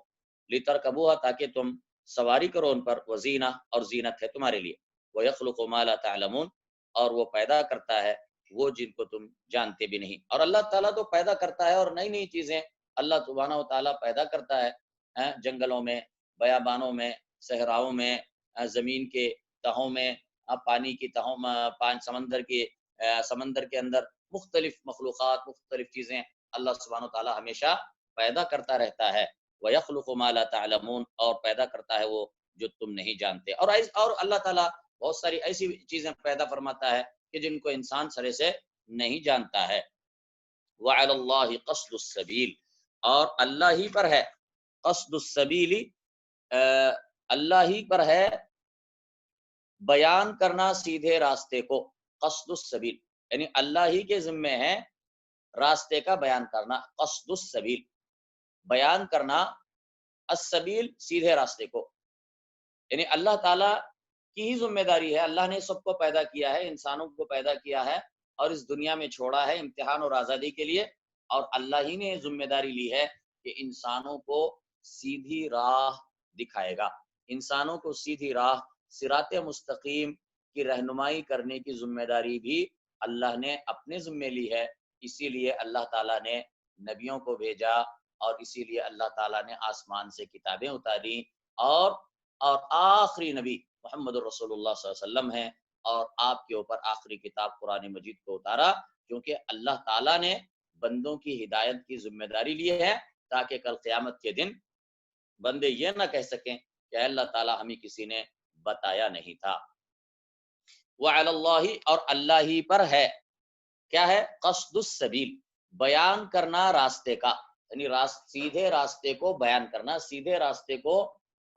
لترکبوها تاکہ تم سواری کرو ان پر، وزینہ اور زینت ہے تمہارے لیے، ویخلق ما لا تعلمون، اور وہ پیدا کرتا ہے وہ جن کو تم جانتے بھی نہیں، اور اللہ تعالیٰ تو پیدا کرتا ہے اور نئی نئی چیزیں اللہ سبحانہ و تعالیٰ پیدا کرتا ہے، جنگلوں میں، بیابانوں میں، صحراؤں میں، زمین کے تہوں میں، پانی کی تہوں میں، سمندر کے اندر مختلف مخلوقات، مختلف چیزیں اللہ سبحانہ و تعالیٰ ہمیشہ پیدا کرتا رہتا ہے، وَيَخْلُقُ مَا لَا تَعْلَمُونَ، اور پیدا کرتا ہے وہ جو تم نہیں جانتے، اور اللہ تعالیٰ بہت ساری ایسی چیزیں پیدا فرماتا ہے کہ جن کو انسان سرے سے نہیں جانتا ہے۔ وَعَلَى اللَّهِ قَصْدُ السَّبِيلِ، اور اللہ ہی پر ہے قصد السبیل، اللہ ہی پر ہے بیان کرنا سیدھے راستے کو، قصد السبیل یعنی اللہ ہی کے ذمے ہے راستے کا بیان کرنا، قصد السبیل بیان کرنا، السبیل سیدھے راستے کو، یعنی اللہ تعالیٰ کی ہی ذمہ داری ہے، اللہ نے سب کو پیدا کیا ہے، انسانوں کو پیدا کیا ہے اور اس دنیا میں چھوڑا ہے امتحان اور آزادی کے لیے، اور اللہ ہی نے ذمہ داری لی ہے کہ انسانوں کو سیدھی راہ دکھائے گا، انسانوں کو سیدھی راہ، صراط مستقیم کی رہنمائی کرنے کی ذمہ داری بھی اللہ نے اپنے ذمے لی ہے، اسی لیے اللہ تعالیٰ نے نبیوں کو بھیجا، اور اسی لیے اللہ تعالیٰ نے آسمان سے کتابیں اتاری، اور آخری نبی محمد رسول اللہ صلی اللہ علیہ وسلم ہیں، اور آپ کے اوپر آخری کتاب قرآن مجید کو اتارا، کیونکہ اللہ تعالیٰ نے بندوں کی ہدایت کی ذمہ داری لی ہے، تاکہ کل قیامت کے دن بندے یہ نہ کہہ سکیں کہ اللہ تعالیٰ ہمیں کسی نے بتایا نہیں تھا۔ وعلی اللہ، اور اللہ ہی پر ہے، کیا ہے، قصد السبیل بیان کرنا راستے کا، یعنی سیدھے راستے کو بیان کرنا، سیدھے راستے کو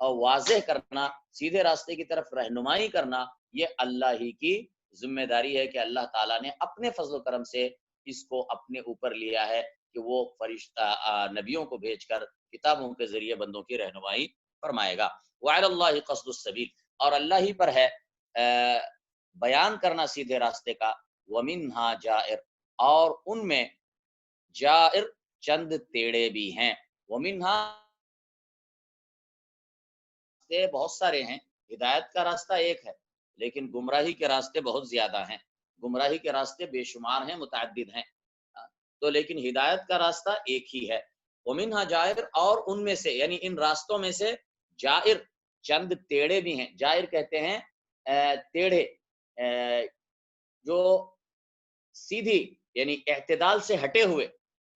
واضح کرنا، سیدھے راستے کی طرف رہنمائی کرنا، یہ اللہ ہی کی ذمہ داری ہے کہ اللہ تعالیٰ نے اپنے فضل و کرم سے اس کو اپنے اوپر لیا ہے کہ وہ فرشتہ نبیوں کو بھیج کر کتابوں کے ذریعے بندوں کی رہنمائی فرمائے گا۔ وعلی اللہ قصد السبیل، اور اللہ ہی پر ہے بیان کرنا سیدھے راستے کا، ومنہا جائر، اور ان میں جائر چند ٹیڑے بھی ہیں، ومنہا بہت سارے ہیں، ہدایت کا راستہ ایک ہے لیکن گمراہی کے راستے بہت زیادہ ہیں، گمراہی کے راستے بے شمار ہیں، متعدد ہیں، تو لیکن ہدایت کا راستہ ایک ہی ہے۔ ومنہا جائر، اور ان میں سے یعنی ان راستوں میں سے جائر چند ٹیڑے بھی ہیں، جائر کہتے ہیں ٹیڑھے، جو سیدھی یعنی اعتدال سے ہٹے ہوئے،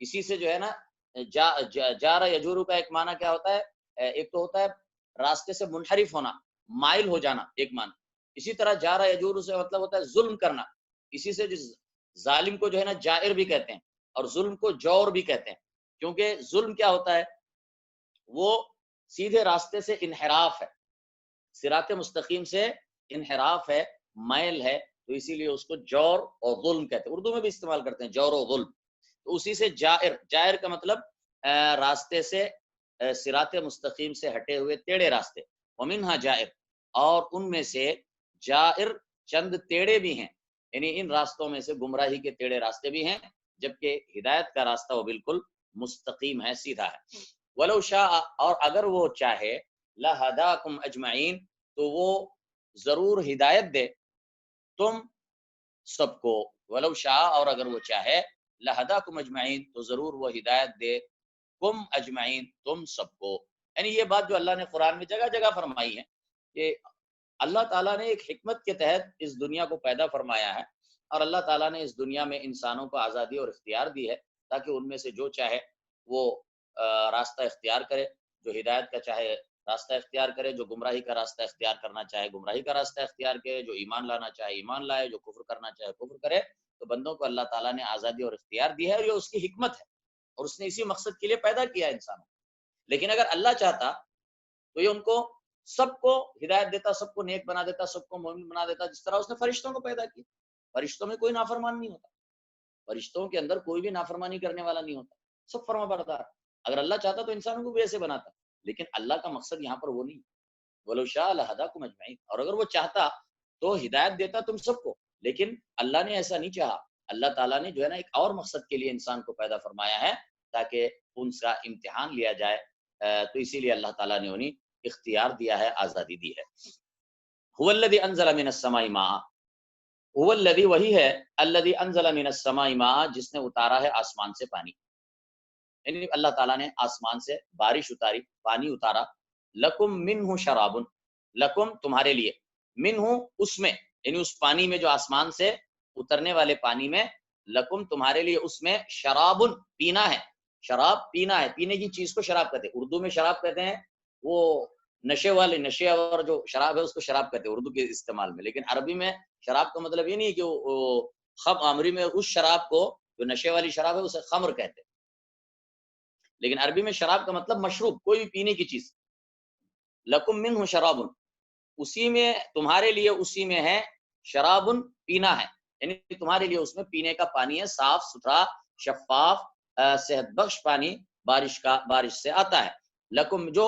اسی سے جو ہے نا جارا یجورو کا ایک معنی کیا ہوتا ہے، ایک تو ہوتا ہے راستے سے منحرف ہونا، مائل ہو جانا ایک معنی، اسی طرح جارا یجورو سے مطلب ہوتا ہے ظلم کرنا، اسی سے جس ظالم کو جو ہے نا جائر بھی کہتے ہیں اور ظلم کو جور بھی کہتے ہیں، کیونکہ ظلم کیا ہوتا ہے، وہ سیدھے راستے سے انحراف ہے، صراط مستقیم سے انحراف ہے، مائل ہے، تو اسی لیے اس کو جور اور ظلم کہتے ہیں، اردو میں بھی استعمال کرتے ہیں جور و ظلم، تو اسی سے جائر، جائر کا مطلب راستے سے، صراط مستقیم سے ہٹے ہوئے ٹیڑے راستے، ومنہا جائر، اور ان میں سے جائر چند ٹیڑے بھی ہیں، یعنی ان راستوں میں سے گمراہی کے ٹیڑے راستے بھی ہیں، جبکہ ہدایت کا راستہ وہ بالکل مستقیم ہے، سیدھا ہے۔ ولو شاء، اور اگر وہ چاہے، لہداکم اجمعین، تو وہ ضرور ہدایت دے تم سب کو، ولو شاء، اور اگر وہ چاہے، لہداکم اجمعین، تو ضرور وہ ہدایت دے کم اجمعین، تم سب کو، یعنی یہ بات جو اللہ نے قرآن میں جگہ جگہ فرمائی ہے کہ اللہ تعالیٰ نے ایک حکمت کے تحت اس دنیا کو پیدا فرمایا ہے، اور اللہ تعالیٰ نے اس دنیا میں انسانوں کو آزادی اور اختیار دی ہے تاکہ ان میں سے جو چاہے وہ راستہ اختیار کرے، جو ہدایت کا چاہے راستہ اختیار کرے، جو گمراہی کا راستہ اختیار کرنا چاہے گمراہی کا راستہ اختیار کرے، جو ایمان لانا چاہے ایمان لائے، جو کفر کرنا چاہے کفر کرے، تو بندوں کو اللہ تعالیٰ نے آزادی اور اختیار دی ہے، اور یہ اس کی حکمت ہے اور اس نے اسی مقصد کے لیے پیدا کیا انسانوں. لیکن اگر اللہ چاہتا تو یہ ان کو سب کو ہدایت دیتا، سب کو نیک بنا دیتا، سب کو مومن بنا دیتا، جس طرح اس نے فرشتوں کو پیدا کیا. فرشتوں میں کوئی نافرمان نہیں ہوتا، فرشتوں کے اندر کوئی بھی نافرمانی کرنے والا نہیں ہوتا، سب فرما بردار. اگر اللہ چاہتا تو انسانوں کو بھی ایسے بناتا، لیکن اللہ کا مقصد یہاں پر وہ نہیں. وَلَوْ شَاءَ لَهَدَاكُمْ أَجْمَعِينَ، اور اگر وہ چاہتا تو ہدایت دیتا تم سب کو، لیکن اللہ نے ایسا نہیں چاہا. اللہ تعالیٰ نے جو ہے نا ایک اور مقصد کے لیے انسان کو پیدا فرمایا ہے تاکہ ان کا امتحان لیا جائے. تو اسی لیے اللہ تعالیٰ نے انہیں اختیار دیا ہے، آزادی دی ہے. هو الذي انزل من السماء ماء، هو الذي وہی ہے، الذي انزل من السماء ماء جس نے اتارا ہے آسمان سے پانی. یعنی اللہ تعالیٰ نے آسمان سے بارش اتاری، پانی اتارا. لکم منہ شراب، لکم تمہارے لیے، منہ اس میں، یعنی اس پانی میں جو آسمان سے اترنے والے پانی میں، لکم تمہارے لیے اس میں شراب پینا ہے. شراب پینا ہے، پینے کی چیز کو شراب کہتے ہیں. اردو میں شراب کہتے ہیں وہ نشے والے، نشے اور جو شراب ہے اس کو شراب کہتے ہیں اردو کے استعمال میں. لیکن عربی میں شراب کا مطلب یہ نہیں ہے کہ عربی میں اس شراب کو جو نشے والی شراب ہے اسے خمر کہتے ہیں. لیکن عربی میں شراب کا مطلب مشروب، کوئی بھی پینے کی چیز. لکم منہ شراب، اسی میں تمہارے لیے، اسی میں ہے شراب پینا ہے، یعنی تمہارے لیے اس میں پینے کا پانی ہے، صاف ستھرا شفاف صحت بخش پانی بارش سے آتا ہے. لکم جو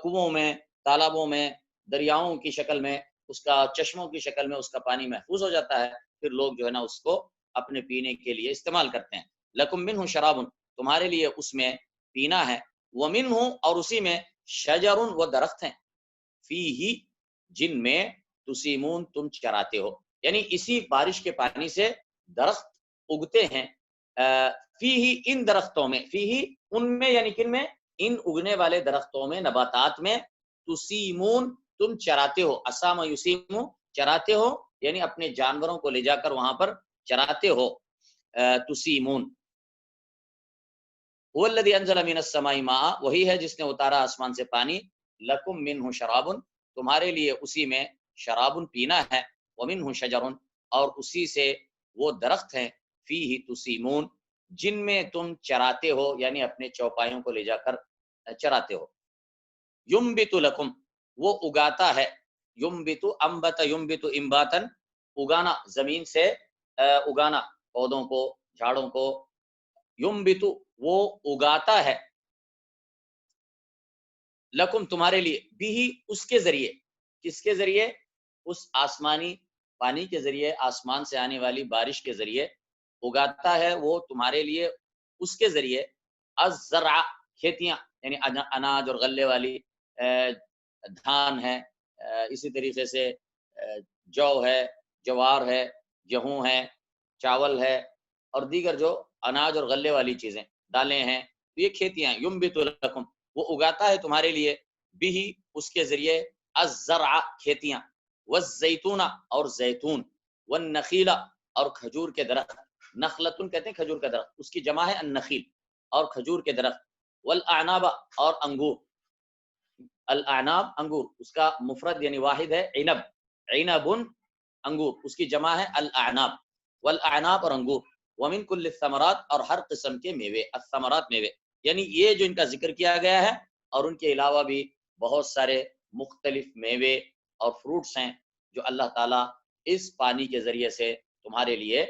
کنووں میں، تالابوں میں، دریاؤں کی شکل میں، اس کا چشموں کی شکل میں اس کا پانی محفوظ ہو جاتا ہے، پھر لوگ جو ہے نا اس کو اپنے پینے کے لیے استعمال کرتے ہیں. لکم منہ شراب، تمہارے لیے اس میں پینا ہے. ومنہ، اور اسی میں شجر، وہ درخت ہیں، فیہ جن میں تسیمون تم چراتے ہو، یعنی اسی بارش کے پانی سے درخت اگتے ہیں. فیہ ان درختوں میں، فیہ ان میں یعنی کن میں، ان اگنے والے درختوں میں، نباتات میں، تسیمون تم چراتے ہو. اسام یسیمو چراتے ہو، یعنی اپنے جانوروں کو لے جا کر وہاں پر چراتے ہو. تسیمون. هو الذي انزل من السماء ماء، وہی ہے جس نے اتارا آسمان سے پانی. لکم منہ شراب، تمہارے لیے اسی میں شراب پینا ہے. ومنہ شجر، اور اسی سے وہ درخت ہیں، فیہ تسیمون جن میں تم چراتے ہو، یعنی اپنے چوپایوں کو لے جا کر چراتے ہو. ینبت لکم، وہ اگاتا ہے. ینبت انبت ینبت انباتن، اگانا، زمین سے اگانا پودوں کو، جھاڑوں کو. ینبت، وہ اگاتا ہے. لکم تمہارے لیے، بھی اس کے ذریعے، کس کے ذریعے، اس آسمانی پانی کے ذریعے، آسمان سے آنے والی بارش کے ذریعے اگاتا ہے وہ تمہارے لیے اس کے ذریعے. الزرع، کھیتیاں، یعنی اناج اور غلے والی، دھان ہے، اسی طریقے سے جو ہے، جوار ہے، گیہوں ہے، چاول ہے، اور دیگر جو اناج اور غلے والی چیزیں، دالیں ہیں، یہ کھیتیاں. ینبت لکم، وہ اگاتا ہے تمہارے لیے، بھی اس کے ذریعے، الزرع کھیتیاں، والزیتون اور زیتون، والنخیل اور کھجور کے درخت. نخلتن کہتے ہیں کھجور کا درخت، اس کی جمع ہے النخیل، اور کھجور کے درخت. والاعناب، اور انگور. الاعناب انگور، اس کا مفرد یعنی واحد ہے عنب، عنب انگور، اس کی جمع ہے الاعناب. والاعناب اور انگور. ومن کل الثمرات، اور ہر قسم کے میوے، الثمرات میوے، یعنی یہ جو ان کا ذکر کیا گیا ہے، اور ان کے علاوہ بھی بہت سارے مختلف میوے اور فروٹس ہیں جو اللہ تعالیٰ اس پانی کے ذریعے سے تمہارے لیے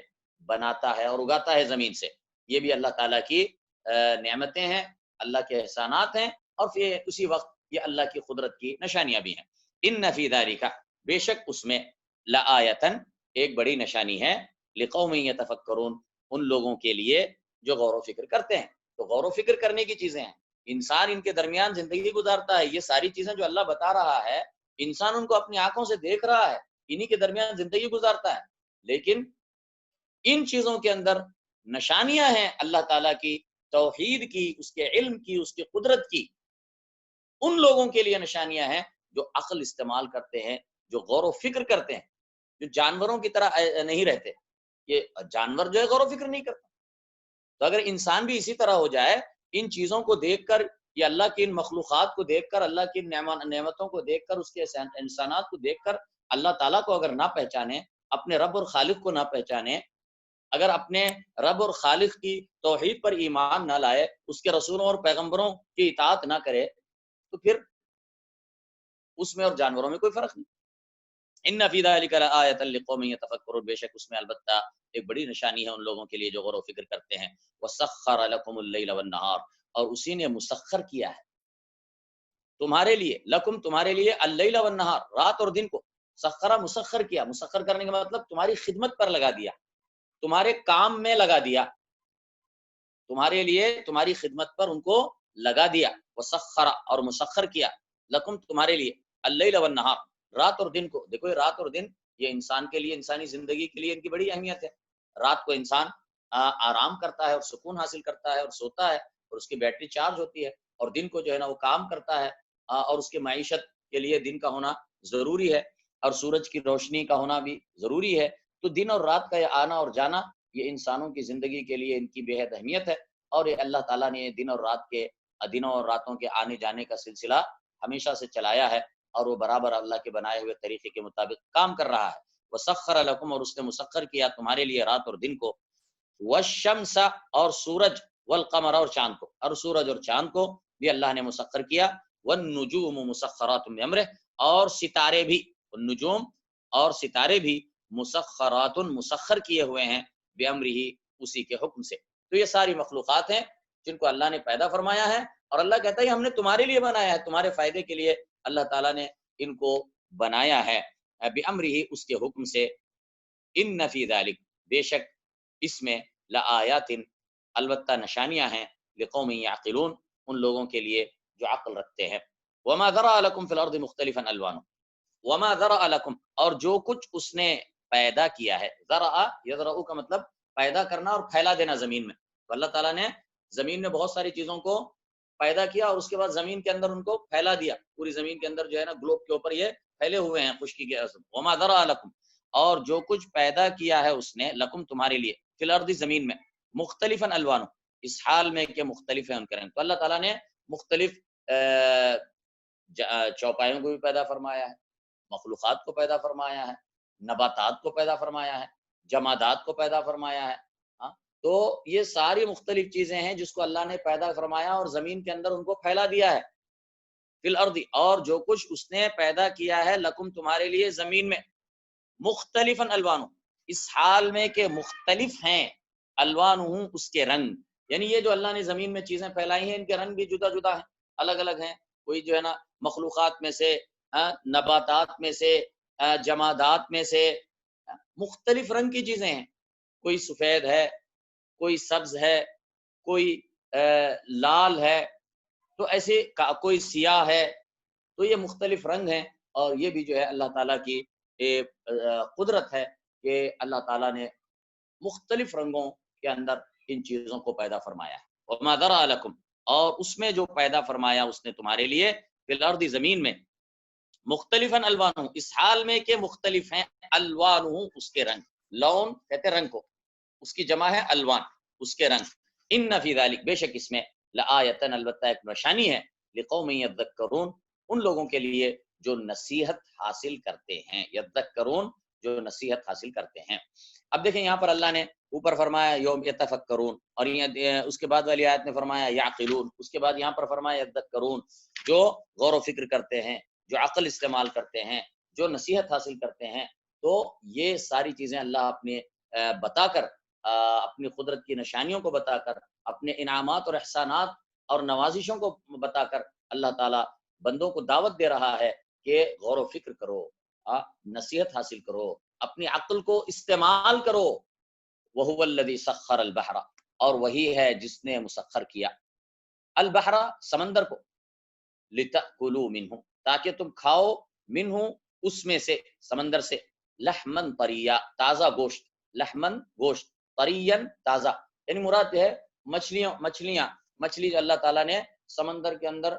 بناتا ہے اور اگاتا ہے زمین سے. یہ بھی اللہ تعالیٰ کی نعمتیں ہیں، اللہ کے احسانات ہیں، اور پھر اسی وقت یہ اللہ کی قدرت کی نشانیاں بھی ہیں. ان فی ذالک، بے شک اس میں، لآیۃ، ایک بڑی نشانی ہے، لقوم یتفکرون، ان لوگوں کے لیے جو غور و فکر کرتے ہیں. تو غور و فکر کرنے کی چیزیں ہیں، انسان ان کے درمیان زندگی گزارتا ہے. یہ ساری چیزیں جو اللہ بتا رہا ہے، انسان ان کو اپنی آنکھوں سے دیکھ رہا ہے، انہی کے درمیان زندگی گزارتا ہے. لیکن ان چیزوں کے اندر نشانیاں ہیں اللہ تعالیٰ کی توحید کی، اس کے علم کی، اس کی قدرت کی. ان لوگوں کے لیے نشانیاں ہیں جو عقل استعمال کرتے ہیں، جو غور و فکر کرتے ہیں، جو جانوروں کی طرح نہیں رہتے. یہ جانور جو ہے غور و فکر نہیں کرتا. تو اگر انسان بھی اسی طرح ہو جائے، ان چیزوں کو دیکھ کر، یا اللہ کی ان مخلوقات کو دیکھ کر، اللہ کی نعمتوں کو دیکھ کر، اس کے انسانات کو دیکھ کر اللہ تعالیٰ کو اگر نہ پہچانے، اپنے رب اور خالق کو نہ پہچانے، اگر اپنے رب اور خالق کی توحید پر ایمان نہ لائے، اس کے رسولوں اور پیغمبروں کی اطاعت نہ کرے، تو پھر اس میں اور جانوروں میں کوئی فرق نہیں۔ ان فی ذلک لآیۃ لقوم یتفکرون، بے شک اس میں البتہ ایک بڑی نشانی ہے ان لوگوں کے لیے جو غور و فکر کرتے ہیں۔ وسخر لکم اللیل والنہار، اور اسی نے مسخر کیا ہے تمہارے لیے، لکم تمہارے لیے، اللیل والنہار، رات اور دن کو، سخرا مسخر کیا، مسخر کرنے کا مطلب تمہاری خدمت پر لگا دیا، تمہارے کام میں لگا دیا، تمہارے لیے تمہاری خدمت پر ان کو لگا دیا۔ وسخر، اور مسخر کیا، لکم تمہارے لیے، اللیل والنہار، رات اور دن کو۔ دیکھو یہ رات اور دن یہ انسان کے لیے، انسانی زندگی کے لیے ان کی بڑی اہمیت ہے۔ رات کو انسان آرام کرتا ہے اور سکون حاصل کرتا ہے اور سوتا ہے اور اس کی بیٹری چارج ہوتی ہے، اور دن کو جو ہے نا وہ کام کرتا ہے، اور اس کی معیشت کے لیے دن کا ہونا ضروری ہے، اور سورج کی روشنی کا ہونا بھی ضروری ہے۔ تو دن اور رات کا یہ آنا اور جانا یہ انسانوں کی زندگی کے لیے ان کی بے حد اہمیت ہے، اور یہ اللہ تعالیٰ نے دن اور رات کے، دنوں اور راتوں کے آنے جانے کا سلسلہ ہمیشہ سے چلایا ہے، اور وہ برابر اللہ کے بنائے ہوئے طریقے کے مطابق کام کر رہا ہے۔ وسخر لکم، اور اس نے مسخر کیا تمہارے لیے رات اور دن کو، والشمس، اور سورج، والقمر، اور چاند کو، اور سورج اور چاند کو بھی اللہ نے مسخر کیا، والنجوم مسخرات بامرہ، اور ستارے بھی، النجوم اور ستارے بھی، مسخرات مسخر کیے ہوئے ہیں، بامرہ، اسی کے حکم سے۔ تو یہ ساری مخلوقات ہیں جن کو اللہ نے پیدا فرمایا ہے، اور اللہ کہتا ہے ہم نے تمہارے لیے بنایا ہے، تمہارے فائدے کے لیے اللہ تعالیٰ نے ان کو بنایا ہے، بامرہ، اس کے حکم سے۔ ان فی ذلک، بے شک اس میں، لآیات، البتہ نشانیاں ہیں، لقوم یعقلون، ان لوگوں کے لیے جو عقل رکھتے ہیں۔ وما ذرأ لکم فی الارض مختلفا الوانہ، وما ذرأ لکم، اور جو کچھ اس نے پیدا کیا ہے، ذرأ، یذرأ کا مطلب پیدا کرنا اور پھیلا دینا زمین میں۔ تو اللہ تعالیٰ نے زمین میں بہت ساری چیزوں کو پیدا کیا، اور اس کے بعد زمین کے اندر ان کو پھیلا دیا، پوری زمین کے اندر جو ہے نا گلوب کے اوپر یہ پھیلے ہوئے ہیں خشکی کے اثر۔ وما ذرأ لکم، اور جو کچھ پیدا کیا ہے اس نے، لکم تمہارے لیے، فی الارض زمین میں، مختلفا الوانہ، اس حال میں کہ مختلف ہیں ان کے رنگ۔ تو اللہ تعالیٰ نے مختلف چوپایوں کو بھی پیدا فرمایا ہے، مخلوقات کو پیدا فرمایا ہے، نباتات کو پیدا فرمایا ہے، جمادات کو پیدا فرمایا ہے۔ ہاں، تو یہ ساری مختلف چیزیں ہیں جس کو اللہ نے پیدا فرمایا اور زمین کے اندر ان کو پھیلا دیا ہے۔ فی الارض، اور جو کچھ اس نے پیدا کیا ہے، لکم تمہارے لیے زمین میں، مختلفا الوانہ، اس حال میں کہ مختلف ہیں، الوانہ، اس کے رنگ، یعنی یہ جو اللہ نے زمین میں چیزیں پھیلائی ہیں ان کے رنگ بھی جدا جدا ہیں، الگ الگ ہیں۔ کوئی جو ہے نا مخلوقات میں سے، نباتات میں سے، جمادات میں سے، مختلف رنگ کی چیزیں ہیں، کوئی سفید ہے، کوئی سبز ہے، کوئی لال ہے، تو ایسے کوئی سیاہ ہے، تو یہ مختلف رنگ ہیں، اور یہ بھی جو ہے اللہ تعالیٰ کی قدرت ہے کہ اللہ تعالیٰ نے مختلف رنگوں کے اندر ان چیزوں کو پیدا فرمایا ہے۔ وما ذرأ لکم، اور اس میں جو پیدا فرمایا اس نے تمہارے لیے، فی الارض زمین میں، مختلفا الوانہ، اس حال میں کہ مختلف ہیں، الوانہ، اس کے رنگ، لون کہتے رنگ کو، اس کی جمع ہے الوان، اس کے رنگ۔ ان فی ذلک، بے شک اس میں، لآیۃ، البتہ ایک نشانی ہے، لقوم یذکرون، ان لوگوں کے لیے جو نصیحت حاصل کرتے ہیں، یذکرون، جو نصیحت حاصل کرتے ہیں۔ اب دیکھیں یہاں پر اللہ نے اوپر فرمایا یوم یتفکرون، اور اس کے بعد والی آیت میں فرمایا یعقلون، اس کے بعد یہاں پر فرمایا یذکرون، جو غور و فکر کرتے ہیں، جو عقل استعمال کرتے ہیں، جو نصیحت حاصل کرتے ہیں۔ تو یہ ساری چیزیں اللہ اپنے بتا کر، اپنی قدرت کی نشانیوں کو بتا کر، اپنے انعامات اور احسانات اور نوازشوں کو بتا کر، اللہ تعالیٰ بندوں کو دعوت دے رہا ہے کہ غور و فکر کرو، نصیحت حاصل کرو، اپنی عقل کو استعمال کرو۔ وَهُوَ الَّذِي سَخَّرَ الْبَحْرَ، اور وہی ہے جس نے مسخر کیا، البحر، سمندر کو، لِتَأْكُلُوا مِنْهُ، تاکہ تم کھاؤ، منہ، اس میں سے، سمندر سے، لحمن طریا، تازہ گوشت، لحمن گوشت، طرین تازہ، یعنی مراد ہے مچھلی جو اللہ تعالیٰ نے سمندر کے اندر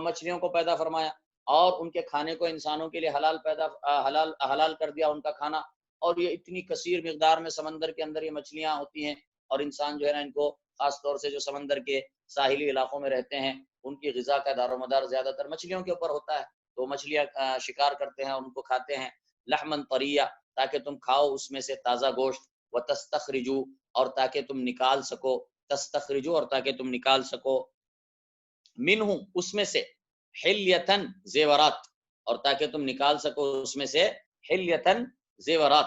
مچھلیوں کو پیدا فرمایا، اور ان کے کھانے کو انسانوں کے لیے حلال کر دیا ان کا کھانا، اور یہ اتنی کثیر مقدار میں سمندر کے اندر یہ مچھلیاں ہوتی ہیں، اور انسان جو ہے نا ان کو، خاص طور سے جو سمندر کے ساحلی علاقوں میں رہتے ہیں، ان کی غذا کا دار و مدار زیادہ تر مچھلیوں کے اوپر ہوتا ہے، تو مچھلیاں شکار کرتے ہیں، ان کو کھاتے ہیں، لحمن طریا، تاکہ تم کھاؤ اس میں سے تازہ گوشت، وتستخرجو اور تاکہ تم نکال سکو، تستخرجو اور تاکہ تم نکال سکو، منہ اس میں سے، حلیتن زیورات اور تاکہ تم نکال سکو اس میں سے، حلیتن زیورات،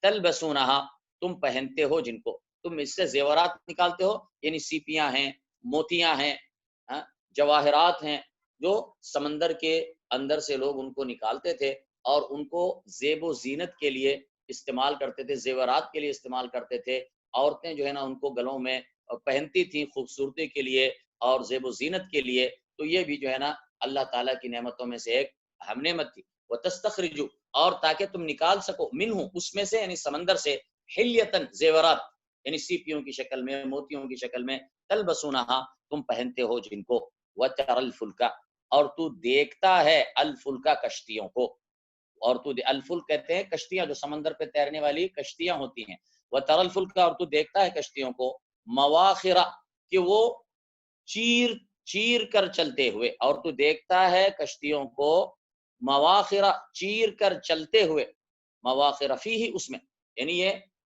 تلبسونہا تم پہنتے ہو جن کو، تم اس سے زیورات نکالتے ہو، یعنی سیپیاں ہیں، موتیاں ہیں، جواہرات ہیں، جو سمندر کے اندر سے لوگ ان کو نکالتے تھے اور ان کو زیب و زینت کے لیے استعمال کرتے تھے، زیورات کے لیے استعمال کرتے تھے، عورتیں جو ہے نا ان کو گلوں میں پہنتی تھیں خوبصورتی کے لیے اور زیب و زینت کے لیے، تو یہ بھی جو ہے نا اللہ تعالیٰ کی نعمتوں میں سے ایک اہم نعمت تھی۔ وَتَسْتَخْرِجُ اور تاکہ تم نکال سکو، منہ اس میں سے یعنی سمندر سے، حلیتن زیورات یعنی سیپیوں کی شکل میں، موتیوں کی شکل میں، تلبسونہا تم پہنتے ہو جن کو، وَتَرَى الْفُلْكَ اور تو دیکھتا ہے الفلکا کشتیوں کو، اور تو الفلک کہتے ہیں کشتیاں جو سمندر پہ تیرنے والی کشتیاں ہوتی ہیں، وَتَرَى الْفُلْكَ اور تو دیکھتا ہے کشتیوں کو، مواخرہ کہ وہ چیر کر چلتے ہوئے، اور تو دیکھتا ہے کشتیوں کو مواخرہ چیر کر چلتے ہوئے، مواخرہ فیہ اس میں، یعنی یہ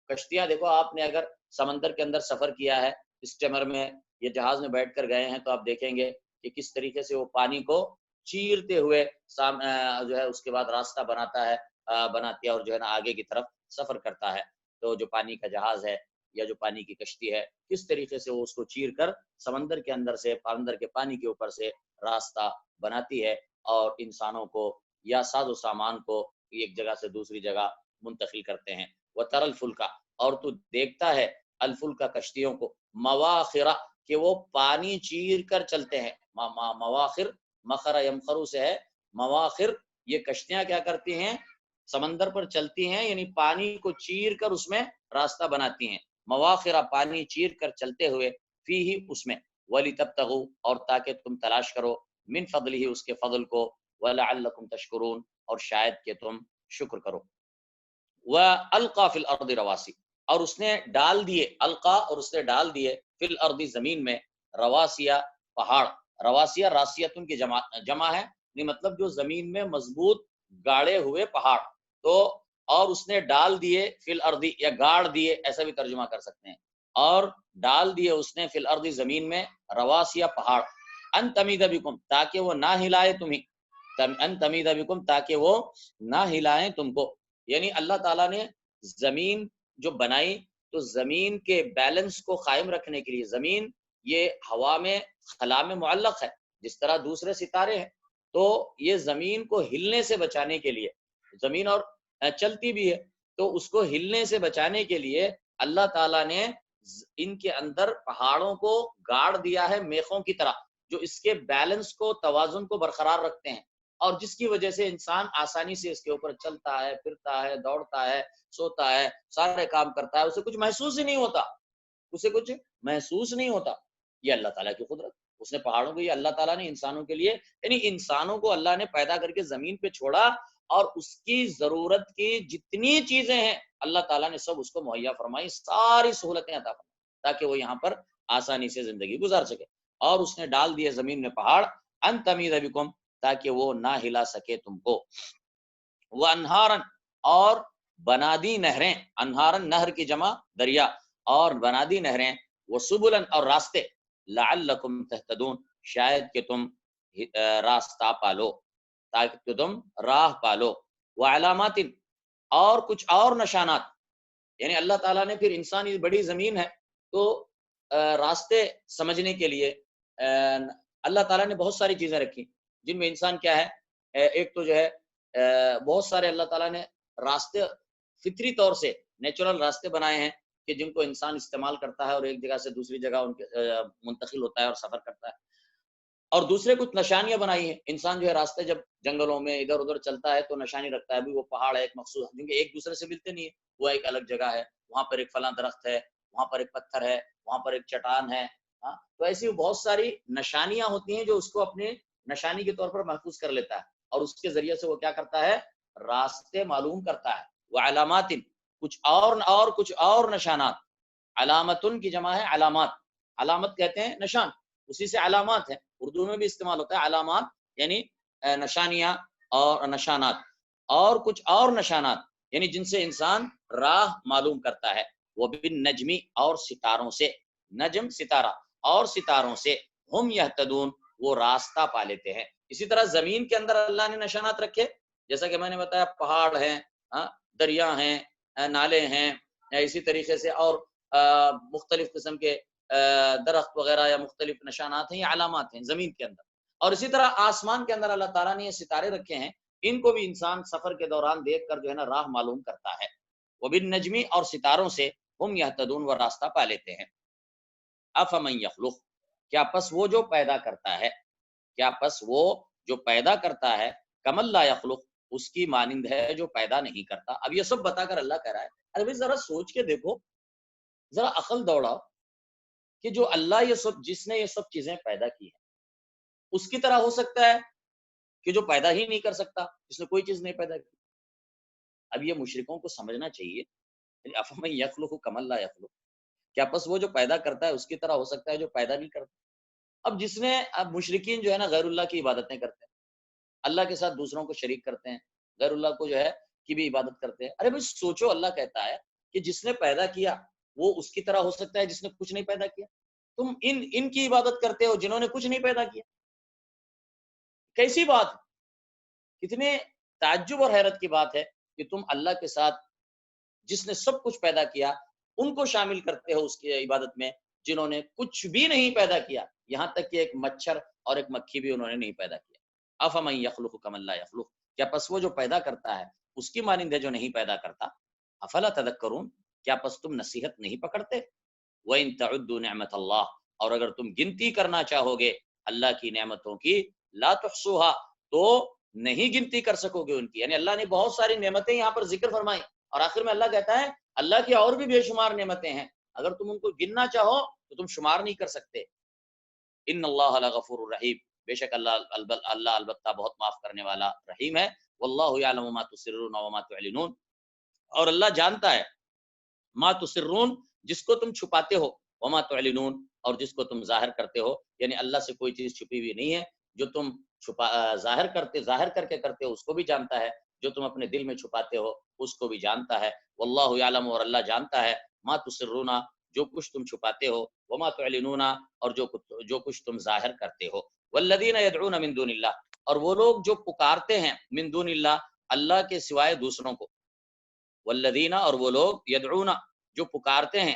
کشتیاں دیکھو آپ نے اگر سمندر کے اندر سفر کیا ہے اسٹیمر میں یا جہاز میں بیٹھ کر گئے ہیں تو آپ دیکھیں گے کہ کس طریقے سے وہ پانی کو چیرتے ہوئے جو ہے اس کے بعد راستہ بناتی ہے اور جو ہے نا آگے کی طرف سفر کرتا ہے، تو جو پانی کا جہاز ہے یا جو پانی کی کشتی ہے کس طریقے سے وہ اس کو چیر کر سمندر کے اندر سے، سمندر کے پانی کے اوپر سے راستہ بناتی ہے اور انسانوں کو یا ساز و سامان کو ایک جگہ سے دوسری جگہ منتقل کرتے ہیں۔ وَتَرَى الْفُلْكَ اور تو دیکھتا ہے الفلکا کشتیوں کو، مواخرہ کہ وہ پانی چیر کر چلتے ہیں، مواخر مخر یمخرو سے ہے، مواخر یہ کشتیاں کیا کرتی ہیں سمندر پر چلتی ہیں، یعنی پانی کو چیر کر اس میں راستہ بناتی ہیں، مواخرہ پانی چیر کر چلتے ہوئے، فیہ اس میں، وَلِتَبْتَغُوا اور تاکہ تم تلاش کرو، من فضلہ اس کے فضل کو، وَلَعَلَّكُمْ تشکرون اور شاید کہ تم شکر کرو۔ وَأَلْقَى فِي الْأَرْضِ رَوَاسِيَ اور اس نے ڈال دیے، القا اور اس نے ڈال دیے، فی الارض زمین میں، رواسیہ پہاڑ، رواسیہ راسیتن کی جمع ہے، یہ مطلب جو زمین میں مضبوط گاڑے ہوئے پہاڑ، تو اور اس نے ڈال دیے فی الارض یا گاڑ دیے ایسا بھی ترجمہ کر سکتے ہیں، اور ڈال دیے اس نے فی الارض زمین میں، رواسیہ پہاڑ، ان تمید بکم تاکہ وہ نہ ہلائے تمہیں، ان تمید بکم تاکہ وہ نہ ہلائیں تم کو، یعنی اللہ تعالیٰ نے زمین جو بنائی تو زمین کے بیلنس کو قائم رکھنے کے لیے، زمین یہ ہوا میں خلا میں معلق ہے جس طرح دوسرے ستارے ہیں، تو یہ زمین کو ہلنے سے بچانے کے لیے، زمین اور چلتی بھی ہے تو اس کو ہلنے سے بچانے کے لیے اللہ تعالیٰ نے ان کے اندر پہاڑوں کو گاڑ دیا ہے میخوں کی طرح، جو اس کے بیلنس کو، توازن کو برقرار رکھتے ہیں، اور جس کی وجہ سے انسان آسانی سے اس کے اوپر چلتا ہے، پھرتا ہے، دوڑتا ہے، سوتا ہے، سارے کام کرتا ہے، اسے کچھ محسوس ہی نہیں ہوتا، اسے کچھ محسوس نہیں ہوتا۔ یہ اللہ تعالیٰ کی قدرت، اس نے پہاڑوں کو، یہ اللہ تعالیٰ نے انسانوں کے لیے، یعنی انسانوں کو اللہ نے پیدا کر کے زمین پہ چھوڑا اور اس کی ضرورت کی جتنی چیزیں ہیں اللہ تعالیٰ نے سب اس کو مہیا فرمائی، ساری سہولتیں عطا فرمائی تاکہ وہ یہاں پر آسانی سے زندگی گزار سکے، اور اس نے ڈال دیے زمین میں پہاڑ، ان تمید بکم تاکہ وہ نہ ہلا سکے تم کو، وہ انہارن اور بنا دی نہریں، انہارن نہر کی جمع دریا، اور بنا دی نہریں، وہ سبلن اور راستے، لعلکم تہتدون شاید کہ تم راستہ پالو، تاکہ تم راہ پالو، وعلامات اور کچھ اور نشانات، یعنی اللہ تعالیٰ نے پھر انسان یہ بڑی زمین ہے تو راستے سمجھنے کے لیے اللہ تعالیٰ نے بہت ساری چیزیں رکھی جن میں انسان کیا ہے، ایک تو جو ہے بہت سارے اللہ تعالیٰ نے راستے فطری طور سے نیچرل راستے بنائے ہیں کہ جن کو انسان استعمال کرتا ہے اور ایک جگہ سے دوسری جگہ ان کے منتقل ہوتا ہے اور سفر کرتا ہے، اور دوسرے کچھ نشانیاں بنائی ہیں، انسان جو ہے راستے جب جنگلوں میں ادھر ادھر چلتا ہے تو نشانی رکھتا ہے، بھی وہ پہاڑ ہے ایک مخصوص، کیونکہ ایک دوسرے سے ملتے نہیں ہے، وہ ایک الگ جگہ ہے، وہاں پر ایک فلاں درخت ہے، وہاں پر ایک پتھر ہے، وہاں پر ایک چٹان ہے، ہاں تو ایسی بہت ساری نشانیاں ہوتی ہیں جو اس کو اپنے نشانی کے طور پر محفوظ کر لیتا ہے، اور اس کے ذریعے سے وہ کیا کرتا ہے، راستے معلوم کرتا ہے، وہ علامات کچھ اور نشانات، علامتن کی جمع ہے علامات، علامت کہتے ہیں نشان، اسی سے علامات ہے، اردو میں بھی استعمال ہوتا ہے علامات، یعنی نشانیاں اور نشانات، اور کچھ اور نشانات یعنی جن سے انسان راہ معلوم کرتا ہے، وبالنجمی اور ستاروں سے، نجم ستارہ اور ستاروں سے، ہم یہتدون وہ راستہ پا لیتے ہیں۔ اسی طرح زمین کے اندر اللہ نے نشانات رکھے، جیسا کہ میں نے بتایا پہاڑ ہیں، دریا ہیں، نالے ہیں، اسی طریقے سے اور مختلف قسم کے درخت وغیرہ یا مختلف نشانات ہیں یا علامات ہیں زمین کے اندر، اور اسی طرح آسمان کے اندر اللہ تعالیٰ نے یہ ستارے رکھے ہیں، ان کو بھی انسان سفر کے دوران دیکھ کر جو ہے نا راہ معلوم کرتا ہے۔ وبالنجمی اور ستاروں سے ہم یہتدون وہ راستہ پا لیتے ہیں۔ افمن یخلق کیا پس وہ جو پیدا کرتا ہے، کیا پس وہ جو پیدا کرتا ہے، کمل لا یخلق اس کی مانند ہے جو پیدا نہیں کرتا۔ اب یہ سب بتا کر اللہ کہہ رہا ہے ارے بھائی ذرا سوچ کے دیکھو، ذرا عقل دوڑاؤ کہ جو اللہ یہ سب، جس نے یہ سب چیزیں پیدا کی ہیں، اس کی طرح ہو سکتا ہے کہ جو پیدا ہی نہیں کر سکتا، جس نے کوئی چیز نہیں پیدا کی؟ اب یہ مشرکوں کو سمجھنا چاہیے، افمن یخلق کمن لا یخلق، کیا پس وہ جو پیدا کرتا ہے اس کی طرح ہو سکتا ہے جو پیدا نہیں کرتا؟ اب جس نے، اب مشرکین جو ہے نا غیر اللہ کی عبادتیں کرتے ہیں، اللہ کے ساتھ دوسروں کو شریک کرتے ہیں، غیر اللہ کو جو ہے کی بھی عبادت کرتے ہیں۔ ارے بھائی سوچو، اللہ کہتا ہے کہ جس نے پیدا کیا وہ اس کی طرح ہو سکتا ہے جس نے کچھ نہیں پیدا کیا؟ تم ان کی عبادت کرتے ہو جنہوں نے کچھ نہیں پیدا کیا، کیسی بات ہے؟ کتنے تعجب اور حیرت کی بات ہے کہ تم اللہ کے ساتھ جس نے سب کچھ پیدا کیا ان کو شامل کرتے ہو اس کی عبادت میں، جنہوں نے کچھ بھی نہیں پیدا کیا، یہاں تک کہ ایک مچھر اور ایک مکھی بھی انہوں نے نہیں پیدا کیا۔ افمن یخلق کمن لا یخلق کیا پس وہ جو پیدا کرتا ہے اس کی مانند ہے جو نہیں پیدا کرتا؟ افلا تذکرون کیا پس تم نصیحت نہیں پکڑتے؟ وَإِن تَعُدُّوا نِعْمَةَ اللَّهِ اور اگر تم گنتی کرنا چاہو گے اللہ کی نعمتوں کی، لا تحصوها تو نہیں گنتی کر سکو گے ان کی، یعنی اللہ نے بہت ساری نعمتیں یہاں پر ذکر فرمائی، اور آخر میں اللہ کہتا ہے اللہ کی اور بھی بے شمار نعمتیں ہیں، اگر تم ان کو گننا چاہو تو تم شمار نہیں کر سکتے۔ ان اللہ لغفور الرحیم بے شک اللہ البتہ بہت معاف کرنے والا رحیم ہے۔ واللہ یعلم ما تسرون وما تعلنون اور اللہ جانتا ہے ما تسرون جس کو تم چھپاتے ہو، وما تعلنون اور جس کو تم ظاہر کرتے ہو، یعنی اللہ سے کوئی چیز چھپی ہوئی نہیں ہے، جو تم ظاہر کر کے کرتے ہو اس کو بھی جانتا ہے، جو تم اپنے دل میں چھپاتے ہو اس کو بھی جانتا ہے۔ واللہ یعلم اور اللہ جانتا ہے ما تسرون جو کچھ تم چھپاتے ہو، وما تعلنون اور جو کچھ تم ظاہر کرتے ہو۔ والذین یدعون من دون اللہ اور وہ لوگ جو پکارتے ہیں من دون اللہ اللہ کے سوائے دوسروں کو، والذین اور وہ لوگ یدعون جو پکارتے ہیں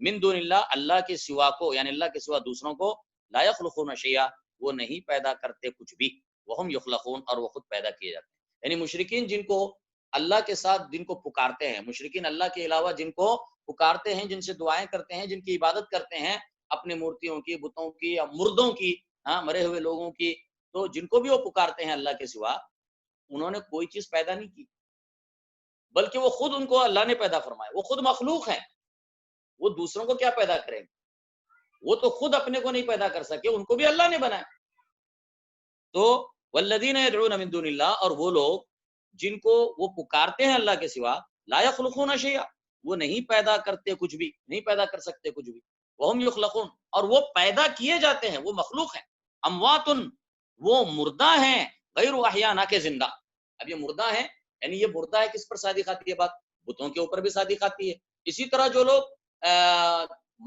من دون اللہ اللہ کے سوا کو، یعنی اللہ کے سوا دوسروں کو، لا یخلقون شیئا وہ نہیں پیدا کرتے کچھ بھی، وہم یخلقون اور وہ خود پیدا کیے جاتے ہیں۔ یعنی مشرکین جن کو اللہ کے ساتھ جن کو پکارتے ہیں، مشرکین اللہ کے علاوہ جن کو پکارتے ہیں، جن سے دعائیں کرتے ہیں، جن کی عبادت کرتے ہیں، اپنے مورتیوں کی، بتوں کی یا مردوں کی، مرے ہوئے لوگوں کی، تو جن کو بھی وہ پکارتے ہیں اللہ کے سوا، انہوں نے کوئی چیز پیدا نہیں کی، بلکہ وہ خود ان کو اللہ نے پیدا فرمایا، وہ خود مخلوق ہیں، وہ دوسروں کو کیا پیدا کریں گے؟ وہ تو خود اپنے کو نہیں پیدا کر سکے، ان کو بھی اللہ نے بنایا۔ تو والذین یدعون من دون اللہ اور وہ لوگ جن کو وہ پکارتے ہیں اللہ کے سوا، لا یخلقون شیئا وہ نہیں پیدا کرتے کچھ بھی، نہیں پیدا کر سکتے کچھ بھی، وہم یخلقون اور وہ پیدا کیے جاتے ہیں، وہ مخلوق ہیں، اموات وہ مردہ ہیں، غیر احیاء نہ کہ زندہ۔ اب یہ مردہ ہیں، یعنی یہ مردہ ہے کس پر صادق آتی ہے بات؟ بتوں کے اوپر بھی صادق آتی ہے۔ اسی طرح جو لوگ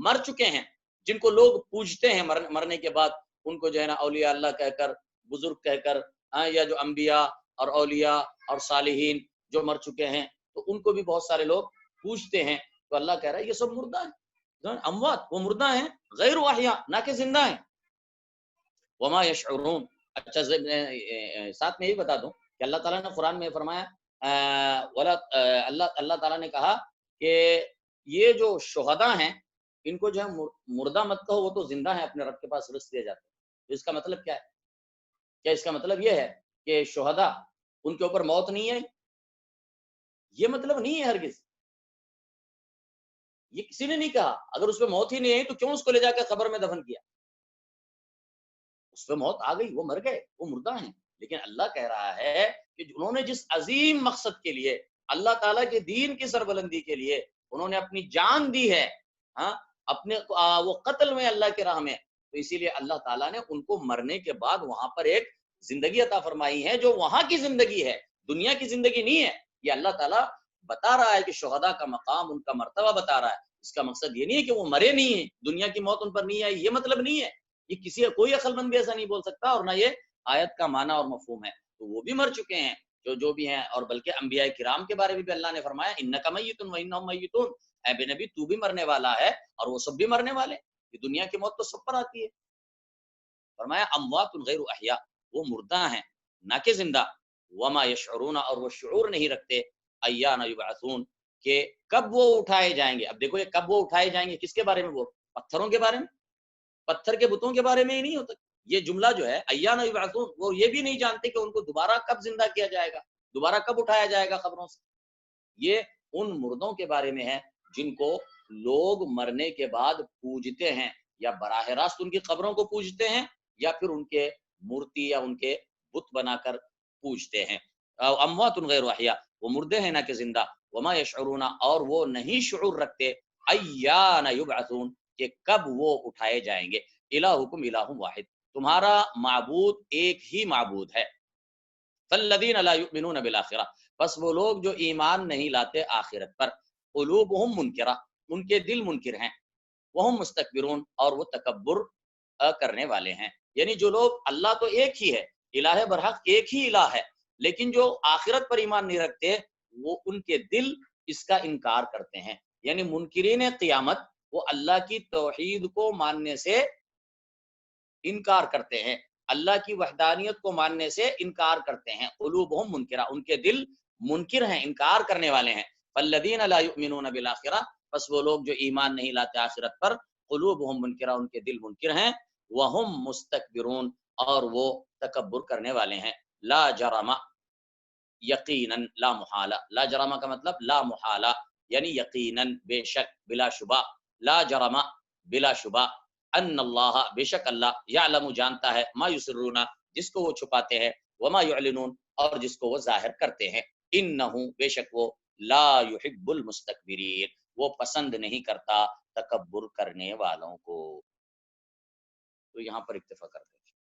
مر چکے ہیں، جن کو لوگ پوجتے ہیں مرنے کے بعد، ان کو جو ہے نا اولیاء اللہ کہہ کر، بزرگ کہہ کر، یا جو انبیاء اور اولیاء اور صالحین جو مر چکے ہیں تو ان کو بھی بہت سارے لوگ پوجتے ہیں۔ تو اللہ کہہ رہا ہے یہ سب مردہ ہیں، اموات وہ مردہ ہیں، غیر احیاء نہ کہ زندہ ہیں، وما یشعرون۔ اچھا ساتھ میں یہ بتا دوں کہ اللہ تعالیٰ نے قرآن میں فرمایا اللہ تعالیٰ نے کہا کہ یہ جو شہداء ہیں ان کو جو ہے مردہ مت کہو، وہ تو زندہ ہیں، اپنے رب کے پاس رزق دیا جاتا ہے۔ تو اس کا مطلب کیا ہے؟ کیا اس کا مطلب یہ ہے کہ شہداء ان کے اوپر موت نہیں ہے؟ یہ مطلب نہیں ہے ہرگز، یہ کسی نے نہیں کہا۔ اگر اس پہ موت ہی نہیں ہے تو کیوں اس کو لے جا کے قبر میں دفن کیا؟ اس پہ موت آ گئی، وہ مر گئے، وہ مردہ ہیں۔ لیکن اللہ کہہ رہا ہے کہ انہوں نے جس عظیم مقصد کے لیے، اللہ تعالیٰ کے دین کی سربلندی کے لیے انہوں نے اپنی جان دی ہے، اپنے وہ قتل میں اللہ کے راہ میں، تو اسی لیے اللہ تعالیٰ نے ان کو مرنے کے بعد وہاں پر ایک زندگی عطا فرمائی ہے جو وہاں کی زندگی ہے، دنیا کی زندگی نہیں ہے۔ یہ اللہ تعالیٰ بتا رہا ہے کہ شہداء کا مقام، ان کا مرتبہ بتا رہا ہے۔ اس کا مقصد یہ نہیں ہے کہ وہ مرے نہیں ہیں، دنیا کی موت ان پر نہیں آئی، یہ مطلب نہیں ہے، یہ کسی کوئی عقل مند بھی ایسا نہیں بول سکتا، اور نہ یہ آیت کا معنی اور مفہوم ہے۔ تو وہ بھی مر چکے ہیں جو بھی ہیں، اور بلکہ انبیاء کرام کے بارے میں بھی اللہ نے فرمایا انک میت و انہم میتون، اے بے نبی تو بھی مرنے والا ہے اور وہ سب بھی مرنے والے، یہ دنیا کی موت تو سب پر آتی ہے۔ فرمایا اموات غیر احیاء، وہ مردہ ہیں نہ کہ زندہ، وما یشعرون، اور وہ شعور نہیں رکھتے، ایان یبعثون، کہ کب وہ اٹھائے جائیں گے۔ اب دیکھو یہ کب وہ اٹھائے جائیں گے کس کے بارے میں؟ وہ پتھروں کے بارے میں، پتھر کے بتوں کے بارے میں ہی نہیں ہوتا یہ جملہ جو ہے ایان یبعثون، وہ یہ بھی نہیں جانتے کہ ان کو دوبارہ کب زندہ کیا جائے گا، دوبارہ کب اٹھایا جائے گا قبروں سے۔ یہ ان مردوں کے بارے میں ہے جن کو لوگ مرنے کے بعد پوجتے ہیں، یا براہ راست ان کی قبروں کو پوجتے ہیں، یا پھر ان کے مورتی یا ان کے بت بنا کر پوجتے ہیں۔ اموات غیر احیاء، وہ مردے ہیں نہ کہ زندہ، وما یشعرون، اور وہ نہیں شعور رکھتے، ایان یبعثون، کہ کب وہ اٹھائے جائیں گے۔ الہکم الہ واحد، تمہارا معبود ایک ہی معبود ہے۔ فالذین لا یؤمنون بالآخرہ، بس وہ لوگ جو ایمان نہیں لاتے آخرت پر، قلوبہم منکرہ، ان کے دل منکر ہیں، وہم مستکبرون، اور وہ تکبر کرنے والے ہیں۔ یعنی جو لوگ، اللہ تو ایک ہی ہے، الہ برحق ایک ہی الہ ہے، لیکن جو آخرت پر ایمان نہیں رکھتے، وہ ان کے دل اس کا انکار کرتے ہیں۔ یعنی منکرین قیامت، وہ اللہ کی توحید کو ماننے سے انکار کرتے ہیں، اللہ کی وحدانیت کو ماننے سے انکار کرتے ہیں۔ قلوبہم منکرہ، ان کے دل منکر ہیں، انکار کرنے والے ہیں۔ فالذین لا یؤمنون بالآخرہ، بس وہ لوگ جو ایمان نہیں لاتے آخرت پر، قلوبہم منکرہ، ان کے دل منکر ہیں، وہم مستکبرون، اور وہ تکبر کرنے والے ہیں۔ لا جرم، یقیناً، لا محالہ، لا جرم کا مطلب لا محالہ، یعنی یقیناً، بے شک، بلا شبہ، لا جرم، بلا شبہ، ان اللہ، بے شک اللہ، یعلم، جانتا ہے، ما یسرون، جس کو وہ چھپاتے ہیں، وما یعلنون، اور جس کو وہ ظاہر کرتے ہیں، انہو، بے شک وہ، لا یحب المستکبرین، وہ پسند نہیں کرتا تکبر کرنے والوں کو۔ تو یہاں پر اکتفا کرتے ہیں۔